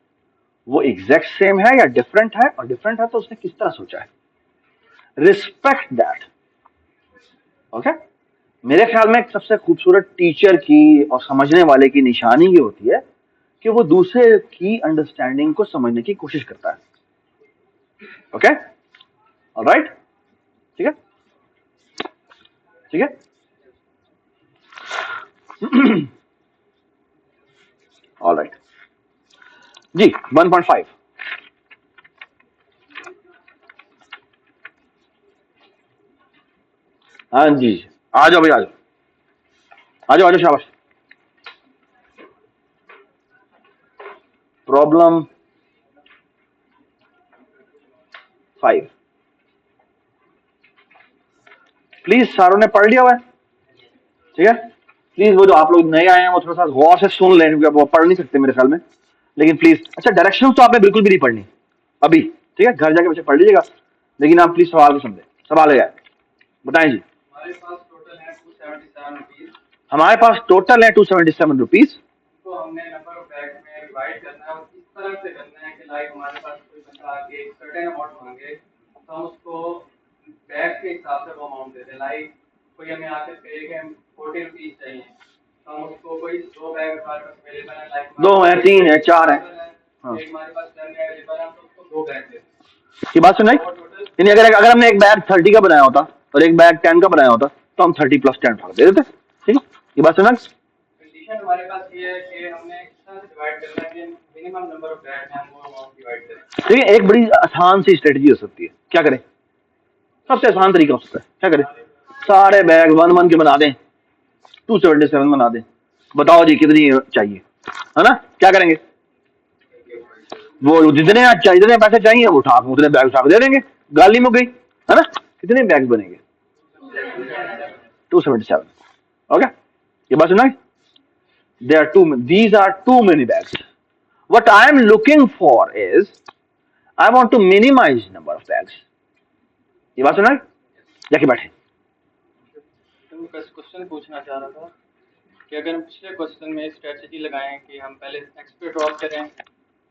वो एग्जैक्ट सेम है या डिफरेंट है, और डिफरेंट है तो उसने किस तरह सोचा है, रिस्पेक्ट दैट, ओके। मेरे ख्याल में सबसे खूबसूरत टीचर की और समझने वाले की निशानी ये होती है कि वो दूसरे की अंडरस्टैंडिंग को समझने की कोशिश करता है, ओके, ऑलराइट, ठीक है, ठीक है, ऑलराइट जी, 1.5, हाँ जी, आ जाओ भाई, आ जाओ, आ जाओ, आ जाओ, शाबाश, प्रॉब्लम 5, प्लीज सारों ने पढ़ लिया हुआ है, ठीक है, प्लीज वो जो आप लोग नए आए हैं वो थोड़ा सा गौर से सुन लें, क्योंकि वो पढ़ नहीं सकते मेरे ख्याल में, लेकिन प्लीज, अच्छा डायरेक्शन तो आपने बिल्कुल भी नहीं पढ़नी अभी, ठीक है, घर जाके बच्चे पढ़ लीजिएगा, लेकिन आप प्लीज सवाल को समझे, सवाल है बताएं जी। हमारे पास टोटल है 277 रुपीज, तो हमने नंबर ऑफ बैग में डिवाइड करना है और इस तरह से करना है कि लाइक हमारे पास कोई बंदा आके एक सर्टेन अमाउंट मांगे तो हम उसको बैग के हिसाब से वो अमाउंट देते हैं, लाइक कोई हमें आके कहे कि 40 रुपीज चाहिए तो हम उसको कोई 2 बैग हमारे पास अवेलेबल है, लाइक 2 है, 3 है, 4 है, हाँ, एक हमारे पास 10 अवेलेबल है तो उसको 2 बैग देते हैं। ये बात सुनाई, यानी अगर हमने एक बैग 30 का बनाया होता और एक बैग 10 का बनाया होता तो हम 30 + 10 भाग दे देते, ठीक है, ये बात सुना। कंडीशन हमारे पास ये है कि हमने इस तरह से डिवाइड करना है कि मिनिमम नंबर ऑफ बैग है हम वो अमाउंट डिवाइड करें। ठीक है, एक बड़ी आसान सी स्ट्रेटजी हो सकती है, क्या करें, सबसे आसान तरीका हो सकता है, क्या करें, सारे बैग 1 के बना दें, 277 बना दें, बताओ जी कितनी चाहिए, है ना, क्या करेंगे, वो जितने चाहिए, जितने पैसे चाहिए वो उठा उतने बैग उठा दे देंगे, गाली में गई, है ना, कितने बैग बनेंगे 277, ओके, ये बात सुना, these are too many bags, what I am looking for is I want to minimize number of bags, ये बात सुना, जाके बैठे, क्वेश्चन पूछना चाह रहा था कि अगर हम पिछले क्वेश्चन में स्ट्रेटजी लगाएं कि हम पहले x पे ड्रॉप करें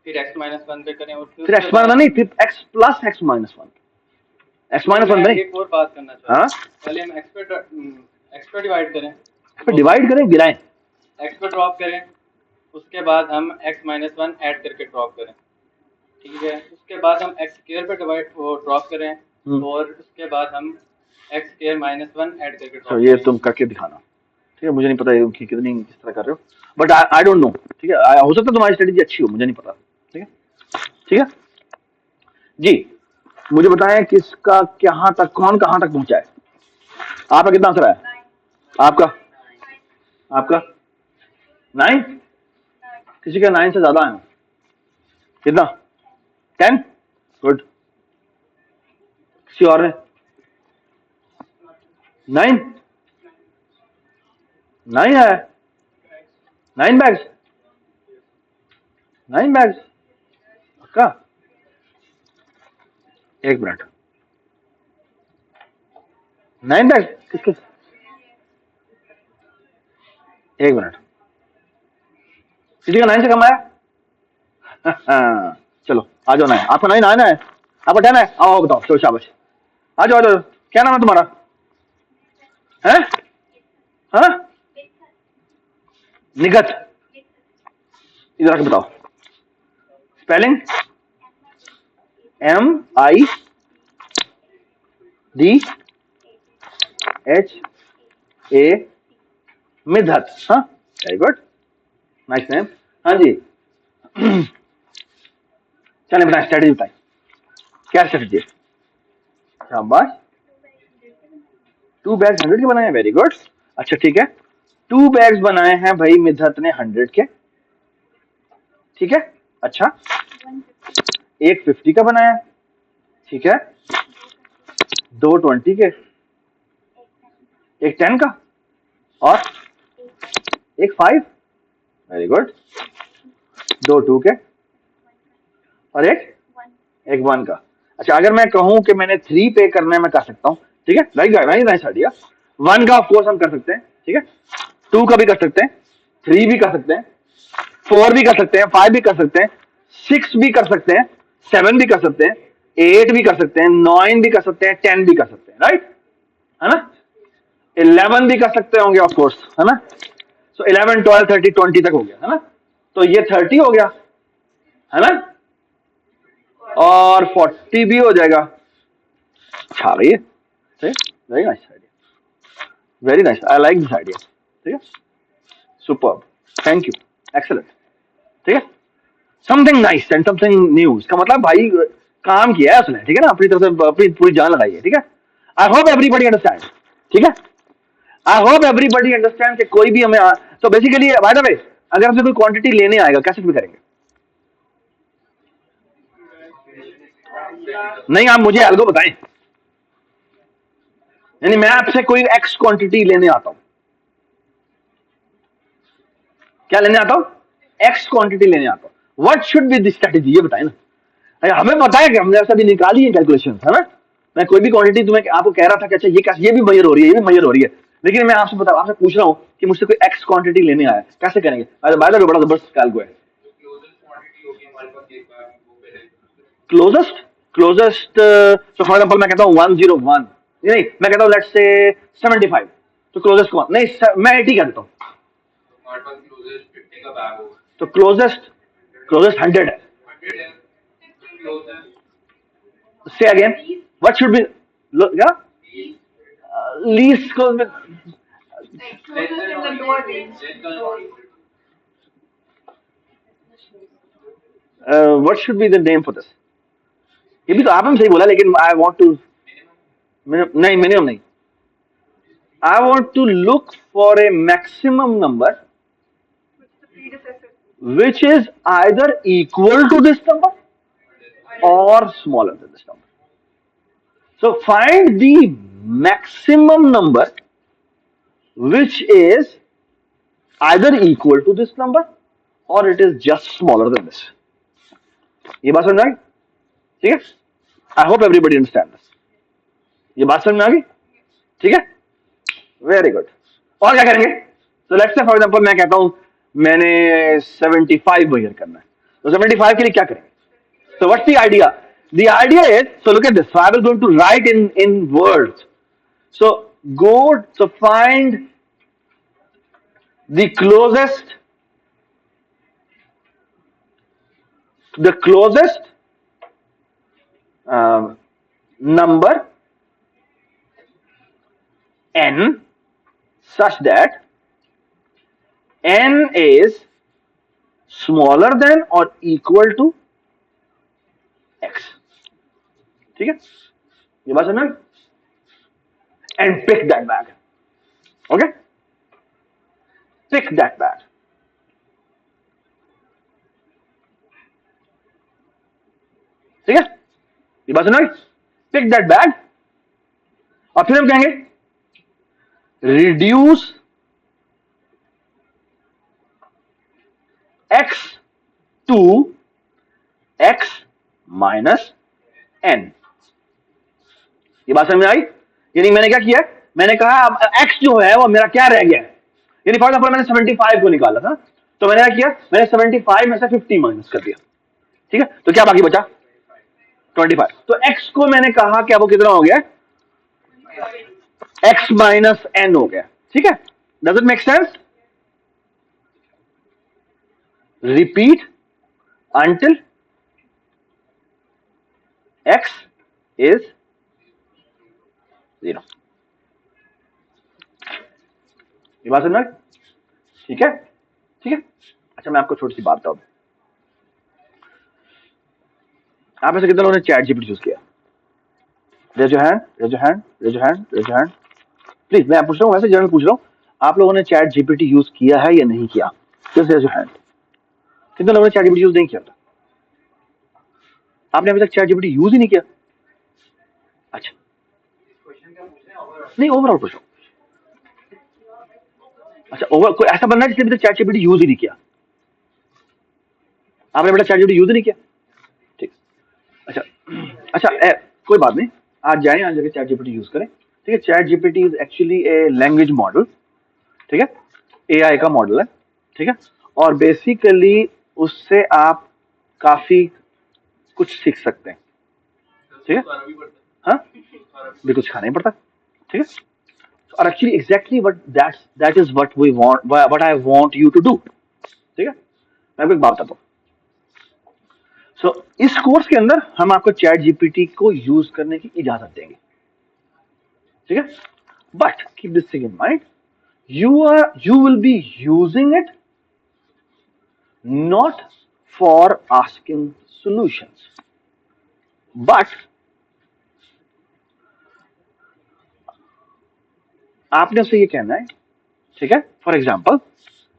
फिर x-1 पे करें और फिर x माइनस नहीं, फिर x + x-1, x-1 नहीं, एक और बात करना चाह रहा हूं, पहले हम x पे डिवाइड करें, फिर डिवाइड करें, गिराएं, x पे ड्रॉप करें, उसके बाद हम x-1 ऐड करके ड्रॉप करें, ठीक है, उसके बाद हम x² पे ड्रॉप करें और उसके बाद हम x² - 1 ऐड करके ड्रॉप ये तुम करके दिखाना, ठीक है, मुझे नहीं पता है कि कितनी किस तरह कर रहे हो, बट आई डोंट नो। ठीक है, हो सकता है तुम्हारी स्ट्रेटेजी अच्छी हो, मुझे नहीं पता। ठीक है, ठीक है जी। मुझे बताएं किसका कहाँ तक, कौन कहाँ तक पहुंचा है। आपका कितना आंसर आया? आपका आपका 9, किसी का 9 से ज्यादा है? कितना? 10? गुड। किसी और ने? 9? 9 है? 9 बैग्स? 9 बैग्स पक्का? एक मिनट, 9 बैग्स किसके? एक मिनट, किसी का 9 से कम आया? चलो आ जाओ। 9 आपका? 9 आया ना? है आपका? 10 है? आओ बताओ, चलो शाबाश, आ जाओ आ जाओ। क्या नाम है तुम्हारा? है? हाँ, निगत। इधर आके बताओ स्पेलिंग। MIDHA, मिधत। हाँ, वेरी गुड, नाइस नेम। हाँ जी। चलिए बताएं, स्ट्रेटेजी बताएं, क्या स्ट्रेटेजी है? शाबाश, 2 बैग्स 100 के बनाए हैं, वेरी गुड। अच्छा ठीक है, 2 बैग्स बनाए हैं भाई मिधत ने 100 के। ठीक है, अच्छा, एक 50 का बनाया। ठीक है, 2 20 के, एक 10 का, और एक 5, वेरी गुड। 2 2 के, और एक 1 का। अच्छा, अगर मैं कहूं कि मैंने 3 पे करना है, मैं कर सकता हूं। ठीक है, वेरी नाइस आइडिया। 1 का ऑफकोर्स हम कर सकते हैं, ठीक है, 2 का भी कर सकते हैं, 3 भी कर सकते हैं, 4 भी कर सकते हैं, 5 भी कर सकते हैं, 6 भी कर सकते हैं, 7 भी कर सकते हैं, 8 भी कर सकते हैं, 9 भी कर सकते हैं, 10 भी कर सकते हैं, राइट? है ना? 11 भी कर सकते होंगे ऑफकोर्स, है ना? सो 11 12 30 20 तक हो गया, है ना? तो ये 30 हो गया, है ना? और 40 भी हो जाएगा। अच्छा रही है, very nice idea, very nice, I like this idea. ठीक है, सुपर, थैंक यू, एक्सेलेंट। ठीक है, something nice and something new, इसका मतलब भाई काम किया है उसने। ठीक है ना, अपनी तरफ से अपनी पूरी जान लगाई है। ठीक है, आई होप एवरीबडी अंडरस्टैंड। ठीक है, आई होप एवरीबडी अंडरस्टैंड कि कोई भी हमें तो बेसिकली बाय द वे, अगर हमसे कोई क्वांटिटी लेने आएगा कैसे भी करेंगे? नहीं, आप मुझे अलगो बताएं, यानी मैं आपसे कोई एक्स क्वांटिटी लेने आता हूं, क्या लेने आता हूं? एक्स क्वांटिटी लेने आता हूं, what should be the strategy, ये बताएं ना। अरे हमें पता है कि हमने ऐसा भी निकाली है कैलकुलेशन, है ना? मैं कोई भी क्वांटिटी तुम्हें आपको कह रहा था कि अच्छा ये भी मेजर हो रही है, ये भी मेजर हो रही है, लेकिन मैं आपसे आपसे पूछ रहा हूं कि मुझसे कोई एक्स क्वांटिटी लेने आया, कैसे करेंगे? बाय द वे बड़ा जबरदस्त कैलकु है। Closest, closest, so for example मैं कहता हूं 101, नहीं मैं कहता हूं लेट्स से 75, तो क्लोजेस्ट कौन? नहीं मैं 80 कह देता हूं, तो क्लोजेस्ट, क्लोजेस्ट 100 है। से अगेन, व्हाट शुड बी, क्या? लीस्ट क्लोज में, what should be the name for this? ये भी तो आपने सही बोला, लेकिन आई वांट टू, नहीं मिनिमम नहीं, I want to look for a maximum number which is either equal to this number or smaller than this number. So find the maximum number which is either equal to this number or it is just smaller than this. ये बात समझ में आ गई? ठीक है, I hope everybody understand this. ये बात समझ में आ गई? ठीक है, वेरी गुड। और क्या करेंगे? तो लेट्स से फॉर एग्जांपल मैं कहता हूं मैंने 75 मेजर करना है, तो 75 के लिए क्या करेंगे? So what's the idea? The idea is, so look at this. So I was going to write in words. So find the closest number n such that n is smaller than or equal to x. ठीक है, ये बात समझ, and pick that bag. Okay, pick that bag. ठीक है, ये बात समझ, pick that bag. और फिर हम कहेंगे reduce x to x minus n. ये बात समझ में आई? यानी मैंने क्या किया, मैंने कहा अब x जो है वो मेरा क्या रह गया है, यानी फॉर एग्जाम्पल मैंने 75 को निकाला था, तो मैंने क्या किया, मैंने 75 में से 50 माइनस कर दिया, ठीक है, तो क्या बाकी बचा 25। तो x को मैंने कहा क्या वो कितना हो गया, x माइनस n हो गया, ठीक है। Does it make sense? Repeat until x is 0। ये बात समझ, ठीक है, ठीक है। अच्छा मैं आपको छोटी सी बात बताऊं, आप में से कितने लोगों ने चैट जीपीटी यूज किया? Raise your hand, raise your hand, raise your hand, raise your hand please. मैं पूछ रहा हूँ, वैसे जनरल पूछ रहा हूँ, आप लोगों ने चैट जीपीटी यूज किया है या नहीं किया? Just raise your hand. कितने लोगों ने चैट जीपीटी यूज नहीं किया था? आपने अभी तक चैट जीपीटी यूज ही नहीं किया? अच्छा नहीं, ओवरऑल पूछ रहा हूँ। अच्छा ओवर, कोई ऐसा बनना है जिसने अभी तक चैट जीपीटी यूज ही नहीं किया? आपने बेटा चैट जीपीटी यूज ही नहीं किया, ठीक। अच्छा अच्छा कोई बात नहीं, आज जाए, आज जाके चैट जीपीटी यूज करें, ठीक है। Chat GPT is actually a language model, ठीक है, एआई का मॉडल है, ठीक है, और बेसिकली उससे आप काफी कुछ सीख सकते हैं, ठीक है। हाँ, भी कुछ खाना ही पड़ता, ठीक है। और actually exactly that is what we want, what I want you to do, ठीक है। मैं आपको एक बात बताता हूँ। सो इस कोर्स के अंदर हम आपको चैट जीपीटी को यूज करने की इजाजत देंगे, ठीक है। But keep this thing in mind, you will be using it not for asking solutions, but आपने उसे ये कहना है, ठीक है। फॉर एग्जाम्पल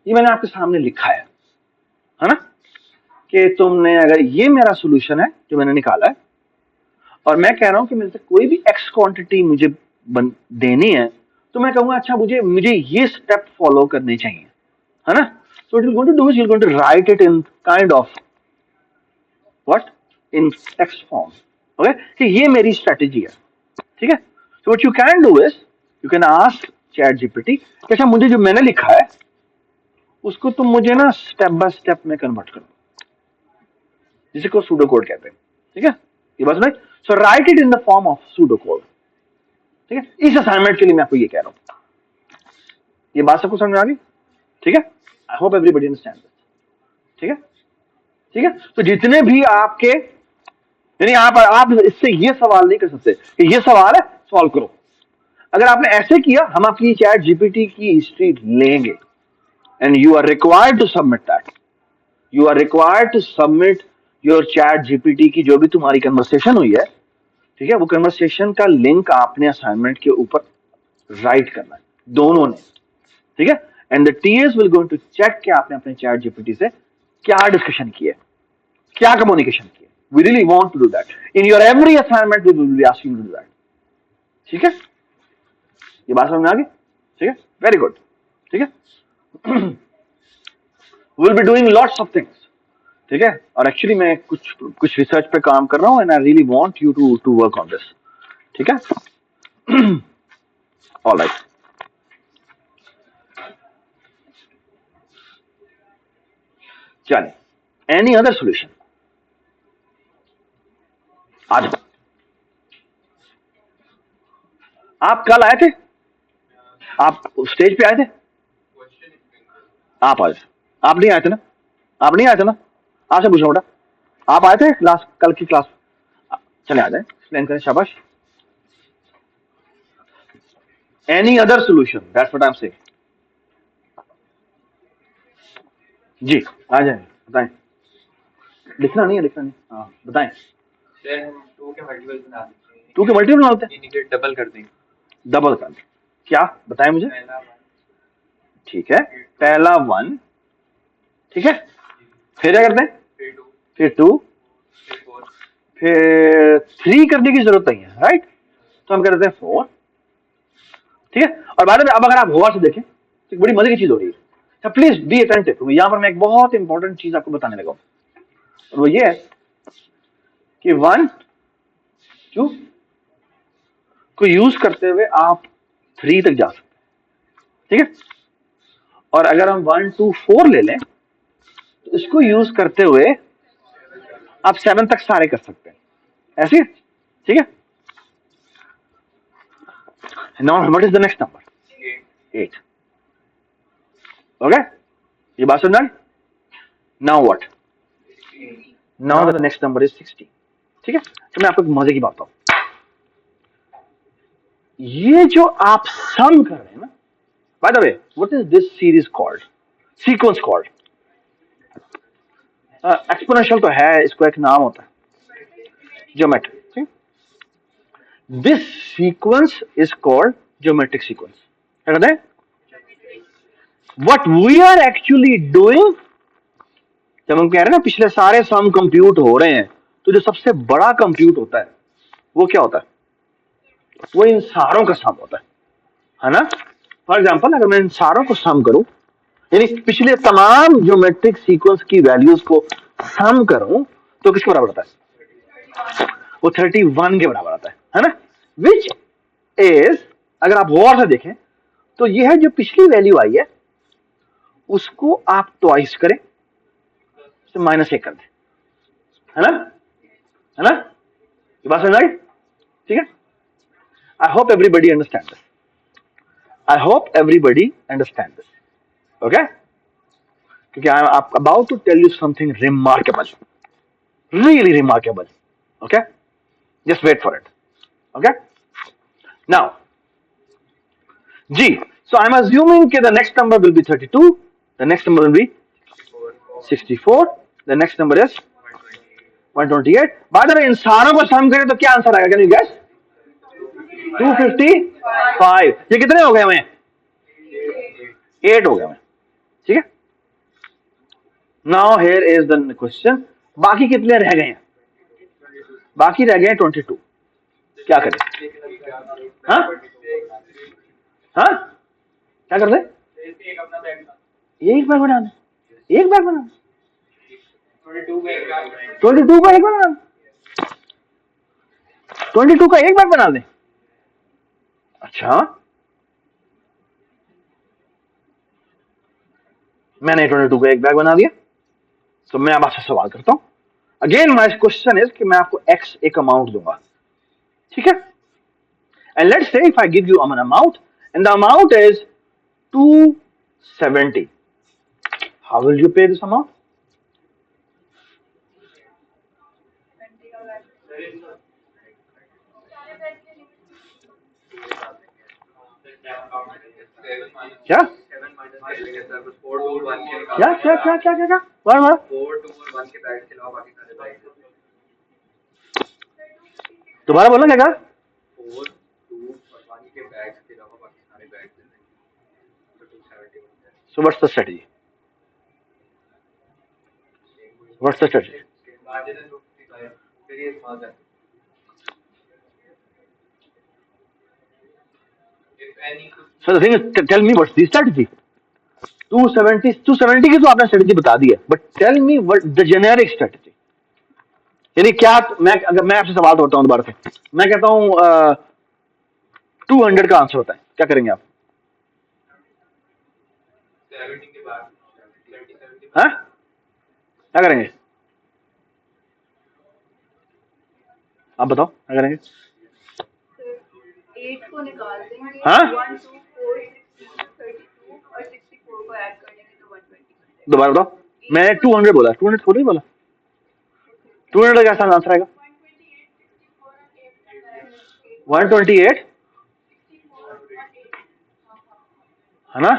ये मैंने आपके सामने लिखा है ना, कि तुमने अगर ये मेरा सोल्यूशन है जो मैंने निकाला है, और मैं कह रहा हूं कि मेरे से कोई भी एक्स क्वांटिटी मुझे देनी है, तो मैं कहूंगा अच्छा मुझे ये स्टेप फॉलो करने चाहिए, है ना। So it will going to do is you will going to write it in kind of what, in text form, okay, कि ये मेरी स्ट्रेटेजी है, ठीक है। So what you can do is you can ask ChatGPT, अच्छा मुझे जो मैंने लिखा है उसको तुम मुझे ना स्टेप बाय स्टेप में कन्वर्ट करो, जिसे को सूडो कोड कहते हैं, ठीक है। ये बात सुनाई, so write it in the form of pseudo code, ठीक है। इस असाइनमेंट के लिए मैं आपको ये कह रहा हूं, ये बात सबको समझ में आ गई, ठीक है। I hope everybody understand this, ठीक है, ठीक है। तो जितने भी आपके, यानी आप इससे ये सवाल नहीं कर सकते कि ये सवाल है सॉल्व करो। अगर आपने ऐसे किया, हम आपकी चैट जीपीटी की हिस्ट्री लेंगे, and you are required to submit that, you are required to submit your ChatGPT की जो भी तुम्हारी कन्वर्सेशन हुई है, ठीक है, वो कन्वर्सेशन का लिंक आपने असाइनमेंट के ऊपर राइट करना है, दोनों ने, ठीक है। And the TAs will going to check कि आपने अपने चैट जीपीटी से क्या डिस्कशन किया, क्या कम्युनिकेशन किया। We really want to do that in your every assignment, we will be asking you to do that, ठीक है। ये बात समझ में आ गई, ठीक है, वेरी गुड, ठीक है। We will be doing lots of things, ठीक है। और एक्चुअली मैं कुछ रिसर्च पे काम कर रहा हूं, and I really want you to work on this, ठीक है। ऑलराइट, चलिए, एनी अदर सॉल्यूशन? आज आप कल आए थे, आप स्टेज पे आए थे, आप आए थे, आप नहीं आए थे ना, आप नहीं आए थे ना, आपसे पूछना बेटा, आप आए थे क्लास, कल की क्लास? चले आ जाए, एक्सप्लेन करें, शाबाश। Any other solution, that's what I am saying. जी आ जाए, बताएं। लिखना नहीं है, लिखना नहीं, हाँ बताएं। सर हम 2 के मल्टीपल बना सकते हैं। 2 के मल्टीपल बनाते हैं, इन्हीं डबल कर देंगे। डबल कर दें, क्या बताएं मुझे। पहला 1 ठीक है, पहला 1, ठीक है, फिर क्या करते हैं, फिर 2 फिर 2, फिर 4 फिर 3 करने की जरूरत नहीं है, राइट, तो हम कर देते हैं 4, ठीक है। और बाद में अब अगर आप गौर से देखें तो एक बड़ी मजे की चीज हो रही है, प्लीज बी अटेंटिव। यहां पर मैं एक बहुत इंपॉर्टेंट चीज आपको बताने लगा हूं, और वो ये है कि 1 2 को यूज करते हुए आप 3 तक जा सकते हैं, ठीक है। और अगर हम 1 2 4 ले लें तो इसको यूज करते हुए आप 7 तक सारे कर सकते हैं, ऐसे, ठीक है। Now what is the next number, 8, okay, ये बात समझ। Now what, now the next number is 60, ठीक है। तो मैं आपको एक मजे की बात बताऊं, ये जो आप सम कर रहे हैं ना, by the way what is this series called, sequence called, exponential तो है, इसको एक नाम होता है ज्योमेट्रिक, ठीक। This sequence is called geometric sequence, क्या कहते हैं। What we are actually doing, जब हम कह रहे हैं ना पिछले सारे सम कंप्यूट हो रहे हैं, तो जो सबसे बड़ा कंप्यूट होता है वो क्या होता है, वो इन सारों का सम होता है ना। फॉर एग्जाम्पल अगर मैं इन सारों को सम करूं, यानी पिछले तमाम ज्योमेट्रिक सीक्वेंस की वैल्यूज को सम करूं, तो किसके बराबर आता है, वो 31 के बराबर आता है ना। विच इज, अगर आप गौर से देखें तो यह है जो पिछली वैल्यू आई है उसको आप ट्वाइस करें तो -1 कर दें, है ना, है ना, ये बात समझ आई, ठीक है। I hope everybody understand this, I hope everybody understand this, okay, क्योंकि I am about to tell you something remarkable, really remarkable, okay, just wait for it, okay. Now G, so I'm assuming that the next number will be 32, the next number will be 64, the next number is 128. By the way, इन सारों को सम करें तो क्या answer आएगा, can you guess, 255। ये कितने हो गए हमें, 8 हो गए हमें, ठीक है। Now here is the question, बाकी कितने रह गए हैं, बाकी रह गए हैं 22, क्या करें, हाँ हाँ, क्या कर दे, एक अपना बैग एक बैग बना दे, एक बैग बना दे, 22 का एक बैग 22 का एक बैग बना दे, 22 का एक बैग बना दे, अच्छा मैंने 22 का एक बैग बना दिया, तो मैं अब आपसे सवाल करता हूं, अगेन माय क्वेश्चन इज कि मैं आपको x एक अमाउंट दूंगा, ठीक है, and let's say if I give you an amount and the amount is 270, how will you पे दिस अमाउंट, क्या 7 माइनस कर लेंगे सर, बस 4 2 और 1 के निकाल क्या क्या क्या क्या क्या क्या बार 4 2 और 1 के बैग के अलावा बाकी सारे बैग दोबारा बोलना, क्या कहा, 4 2 और 1 के बैग के अलावा बाकी सारे बैग दे देंगे, तो 270 होता है। So what's the strategy, what's the strategy, margin है 255, फिर ये स्मॉल है। If any so the thing is, tell me what's the strategy, 270 की तो आपने स्ट्रेटजी बता दी है, but tell me what the generic strategy, यानी क्या, मैं अगर मैं आपसे सवाल तोड़ता हूं दोबारा से, मैं कहता हूं 200 का आंसर होता है, क्या करेंगे आप, 70 के बाद 70 हाँ क्या करेंगे, आप बताओ क्या करेंगे, 8 को निकाल देंगे, हाँ? 1 2 4 6 32 और 64 को ऐड कर लेंगे तो 120। दोबारा बताओ, मैंने 200 बोला, 200 थोड़ी बोला, 200 का कैसा आंसर आएगा, 128, है ना,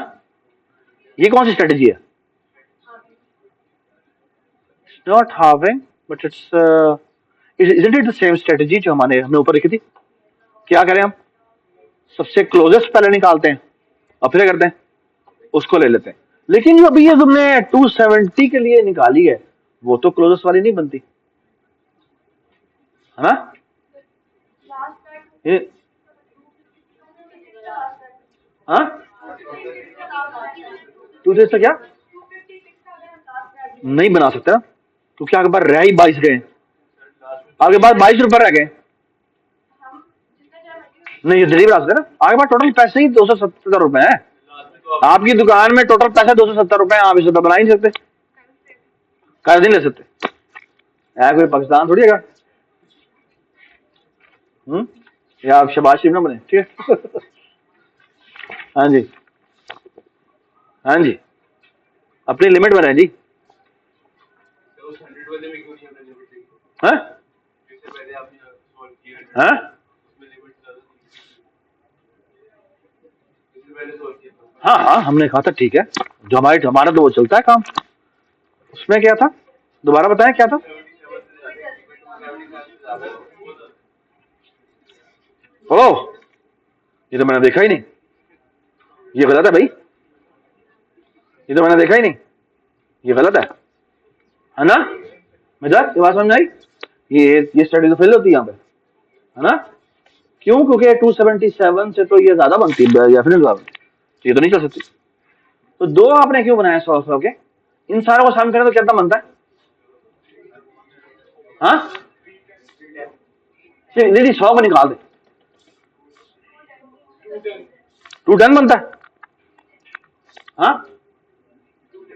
ये कौन सी स्ट्रेटजी है, not having but isn't it the same strategy जो हमने ऊपर लिखी थी? क्या करें हम? सबसे क्लोजेस्ट पहले निकालते हैं और फिर क्या करते हैं, उसको ले लेते हैं। लेकिन जो अभी ये तुमने 270 के लिए निकाली है वो तो क्लोजेस्ट वाली नहीं बनती है ना? ये हाँ 2 से क्या नहीं बना सकते ना, क्योंकि आगे बार रह ही 22 गए, आगे बार 22 रुपए रह गए। नहीं ये जल्दी बना सकते ना, आगे बार टोटल पैसे ही 270 रुपए हैं। आपकी दुकान में टोटल पैसा 270 रुपए, आप इसे तो बना ही नहीं सकते, कर्ज नहीं ले सकते, है कोई पाकिस्तान थोड़ी है। या आप शबाज शरीफ ना बने, ठीक है। हाँ जी, हाँ जी, अपनी लिमिट में रहें जी। हाँ हाँ हाँ हाँ हमने कहा था ठीक है, जो हमारा तो वो चलता है काम। उसमें क्या था, दोबारा बताएं क्या था? ओह ये तो मैंने देखा ही नहीं, ये गलत है भाई, ये तो मैंने देखा ही नहीं, ये गलत है ना? मजाक ये बात समझ आई? ये स्टडी तो फेल होती है यहाँ पे, है ना? क्यों? क्योंकि 277 से तो ये ज्यादा बनती है या फिर ज्यादा, ये तो नहीं चल सकती। तो दो आपने क्यों बनाया 100 के? इन सारों को सम करें तो कितना बनता है? हाँ दीदी 100 को निकाल दे, 210 बनता है। हाँ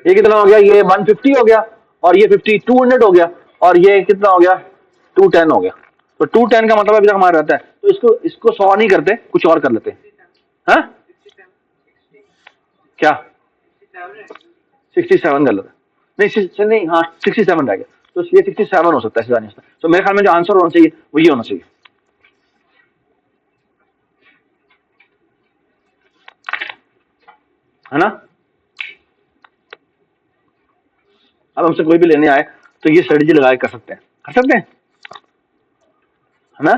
ये कितना हो गया? ये 150 हो गया और ये 200 हो गया और ये कितना हो गया? 210 हो गया। तो 210 का मतलब अभी तक हमारा रहता है, तो इसको 100 नहीं करते, कुछ और कर लेते हैं। हाँ क्या 67 कर लेते नहीं हाँ 67 रह गया, तो ये 67 हो सकता है। तो मेरे ख्याल में जो आंसर होना चाहिए वो ये होना चाहिए, है ना? अब हमसे कोई भी लेने आए तो ये स्ट्रेटजी लगा के कर सकते हैं, है ना?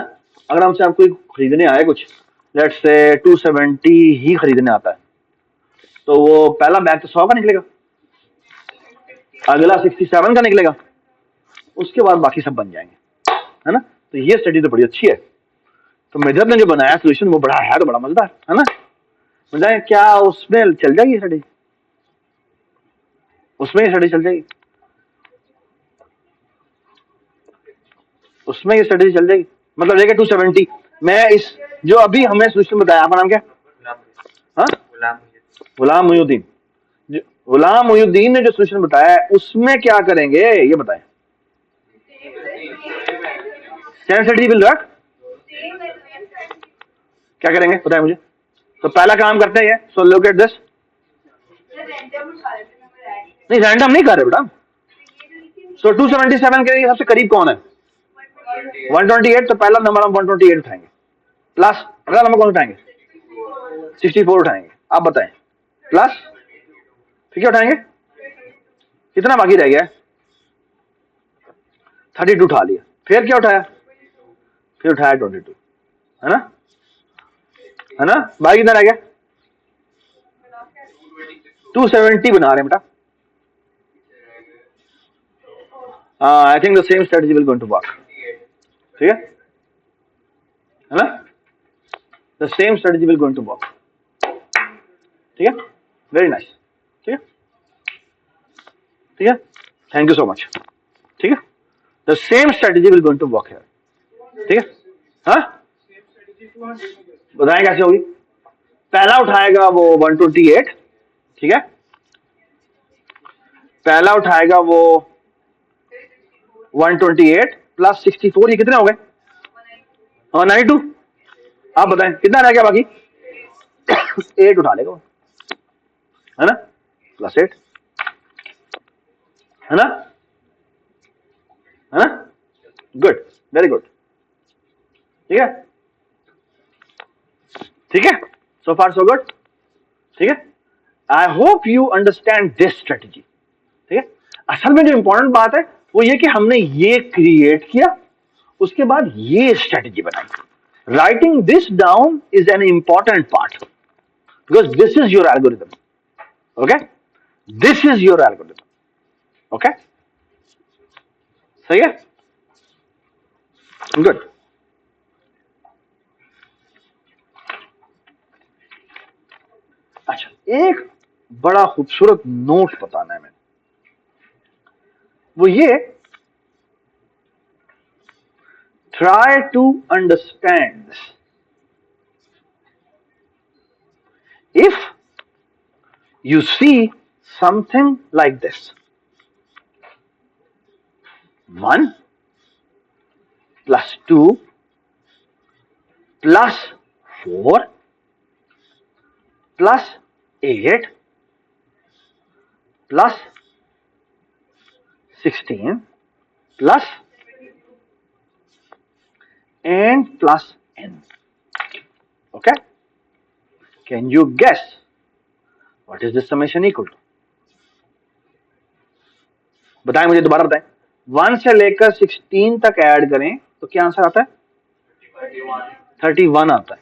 अगर हमसे आप कोई खरीदने आए कुछ, लेट्स से 270 ही खरीदने आता है, तो वो पहला बैग तो 100 का निकलेगा, अगला 67 का निकलेगा, उसके बाद बाकी सब बन जाएंगे, है ना? तो ये स्टडी तो बड़ी अच्छी है। तो मेजर ने जो बनाया सोल्यूशन वो बड़ा है, तो बड़ा मजेदार है ना? बताए क्या उसमें चल जाएगी स्टडी? उसमें ये स्टडी चल जाएगी, उसमें ये स्टडी चल जाएगी। मतलब देखिए 270 मैं इस जो अभी हमें सोल्यूशन बताया, आपका नाम क्या? हाँ गुलाम मुहिउद्दीन। गुलाम मुहिउद्दीन ने जो सोल्यूशन बताया है उसमें क्या करेंगे ये बताएं। सेम स्ट्रेटजी विल वर्क, क्या करेंगे बताएं मुझे। तो पहला काम करते हैं, सो लुक एट दिस, नहीं रैंडम नहीं कर रहे बेटा। सो 277 के लिए सबसे करीब कौन है? 128, तो पहला नंबर हम 128 उठाएंगे, प्लस अगला नंबर कौन उठाएंगे? 64 उठाएंगे। आप बताएं प्लस फिर क्या उठाएंगे? कितना बाकी रह गया? 32 उठा लिया, फिर क्या उठाया? फिर उठाया 22, है ना? है ना? बाकी कितना रह गया? 270 बना रहे हैं बेटा। I think the same strategy will going to work, ठीक है ना? The same strategy will going to work, ठीक है? वेरी नाइस, ठीक है, ठीक है, थैंक यू सो मच, ठीक है? The same strategy will going to work here, ठीक है? हाँ बताएं कैसे होगी? पहला उठाएगा वो 128, ठीक है? पहला उठाएगा वो 128 प्लस 64, ये कितने हो गए? और 92। आप बताएं कितना रह गया बाकी? 8 उठा लेगा, है ना? प्लस 8, है ना? है ना? गुड, वेरी गुड, ठीक है, ठीक है, सो फार सो गुड, ठीक है? I hope you understand this strategy, ठीक है? असल में जो इंपॉर्टेंट बात है वो ये कि हमने ये क्रिएट किया, उसके बाद ये स्ट्रेटेजी बनाई। Writing this down is an important part because this is your algorithm. Okay, this is your algorithm. Okay, सही है, गुड। अच्छा, एक बड़ा खूबसूरत नोट बताना है मैंने, वो ये, try to understand this. If you see something like this, 1 plus 2 plus 4 plus 8 plus 16 plus and plus n. Okay? Can you guess what is this summation equal to? बताएं मुझे, दोबारा बताएं। 1 से लेकर 16 तक ऐड करें तो क्या आंसर आता है? 31 आता है।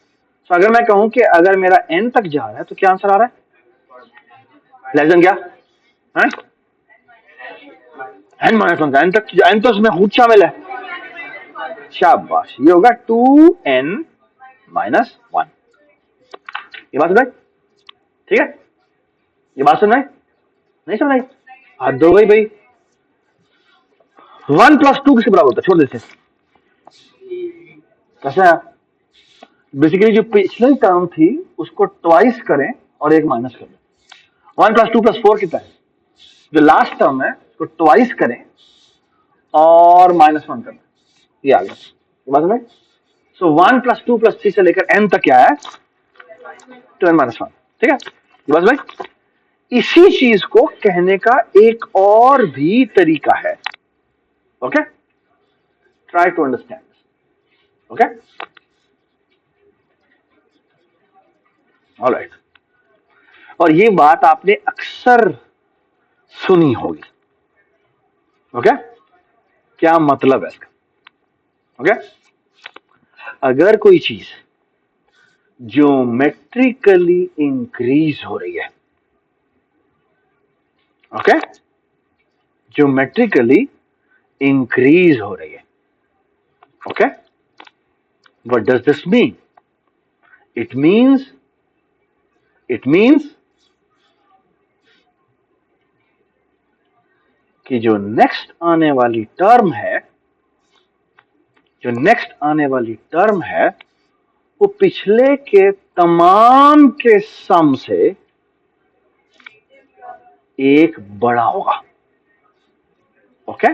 तो अगर मैं कहूं कि अगर मेरा n तक जा रहा है तो क्या आंसर आ रहा है? लेस देन क्या है? n माइनस 1 का n तक, n तो उसमें खुद शामिल है। शाबाश, ये होगा 2n माइनस 1। ये बात सुनाई? ठीक है, ये बात सुनाई? नहीं सुनाई? हद हो गई भाई। 1 प्लस 2 किसके बराबर होता है? छोड़ देते, कैसा है? बेसिकली जो पिछली टर्म थी उसको ट्वाइस करें और एक माइनस कर दें। 1 प्लस 2 प्लस 4 कितना है? जो लास्ट टर्म है उसको ट्वाइस करें और माइनस 1 कर दें, ये आ गया। ये बात है। सो 1 प्लस 2 प्लस 3 से लेकर n तक क्या है? 2n minus 1। ठीक है, ये बात भाई। इसी चीज को कहने का एक और भी तरीका है। Okay, try to understand. Okay, alright. और ये बात आपने अक्सर सुनी होगी। ओके, क्या मतलब है इसका? ओके, अगर कोई चीज ज्योमेट्रिकली इंक्रीज हो रही है, ओके, ज्योमेट्रिकली इंक्रीज हो रही है, okay, what does this mean? It means कि जो नेक्स्ट आने वाली टर्म है, वो पिछले के तमाम के सम से एक बड़ा होगा। ओके,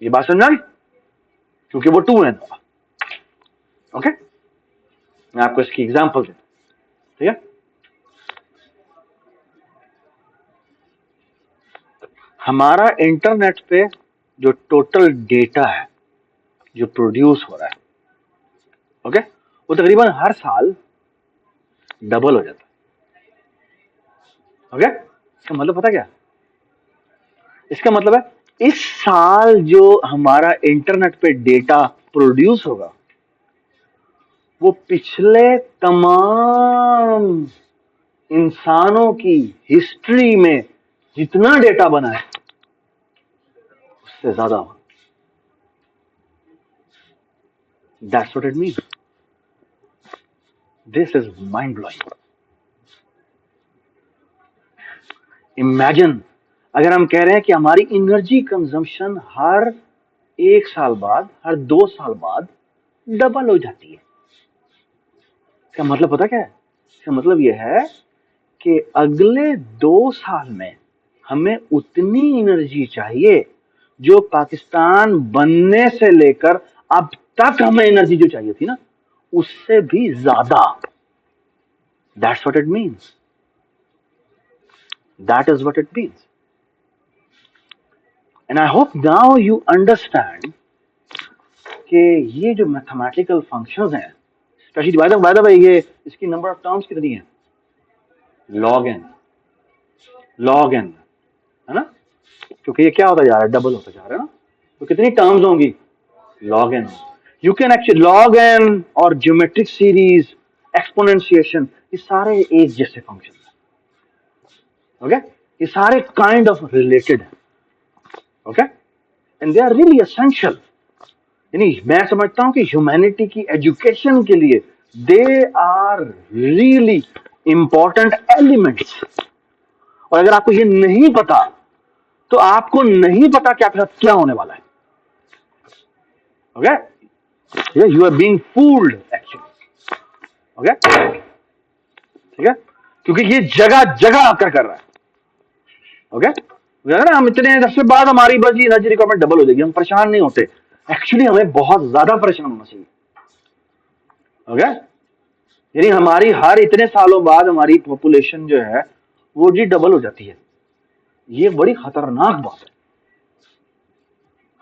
ये बात समझ आई? क्योंकि वो 2n होगा। ओके, मैं आपको इसकी एग्जांपल देता हूं। ठीक है, हमारा इंटरनेट पे जो टोटल डेटा है जो प्रोड्यूस हो रहा है, ओके, वो तकरीबन हर साल डबल हो जाता है। ओके, इसका मतलब पता क्या? इसका मतलब है इस साल जो हमारा इंटरनेट पे डेटा प्रोड्यूस होगा वो पिछले तमाम इंसानों की हिस्ट्री में जितना डेटा बना है उससे ज्यादा होगा। That's what it means. This is mind blowing. Imagine, अगर हम कह रहे हैं कि हमारी एनर्जी कंजम्पशन हर 1 साल बाद, हर 2 साल बाद डबल हो जाती है। इसका मतलब पता क्या है? इसका मतलब यह है कि अगले 2 साल में हमें उतनी एनर्जी चाहिए जो पाकिस्तान बनने से लेकर अब तक हमें एनर्जी जो चाहिए थी ना, उससे भी ज्यादा। That's what it means. That is what it means. And I hope now you understand कि ये जो मैथमेटिकल फंक्शंस हैं, स्पेशली बाय द वे, ये इसकी नंबर ऑफ टर्म्स कितनी है? log n, है ना? क्योंकि ये क्या होता जा रहा है? डबल होता जा रहा है ना। तो कितनी टर्म्स होंगी? log n. You can actually log n और geometric series, exponentiation, ये सारे एक जैसे फंक्शन है. ओके, ये सारे काइंड ऑफ रिलेटेड है. Okay, and they are really essential. यानी मैं समझता हूं कि ह्यूमैनिटी की एजुकेशन के लिए they are really important elements. और अगर आपको ये नहीं पता तो आपको नहीं पता कि आपके साथ क्या होने वाला है. Okay, you are being fooled actually. Okay, ठीक है, क्योंकि ये जगह जगह आकर कर रहा है. ओके, ना हम इतने 10 से बाद हमारी बस एनर्जी रिक्वायरमेंट डबल हो जाएगी, हम परेशान नहीं होते. एक्चुअली हमें बहुत ज्यादा परेशान होना चाहिए. ओके, यानी हमारी हर इतने सालों बाद हमारी पॉपुलेशन जो है वो जी डबल हो जाती है. ये बड़ी खतरनाक बात है.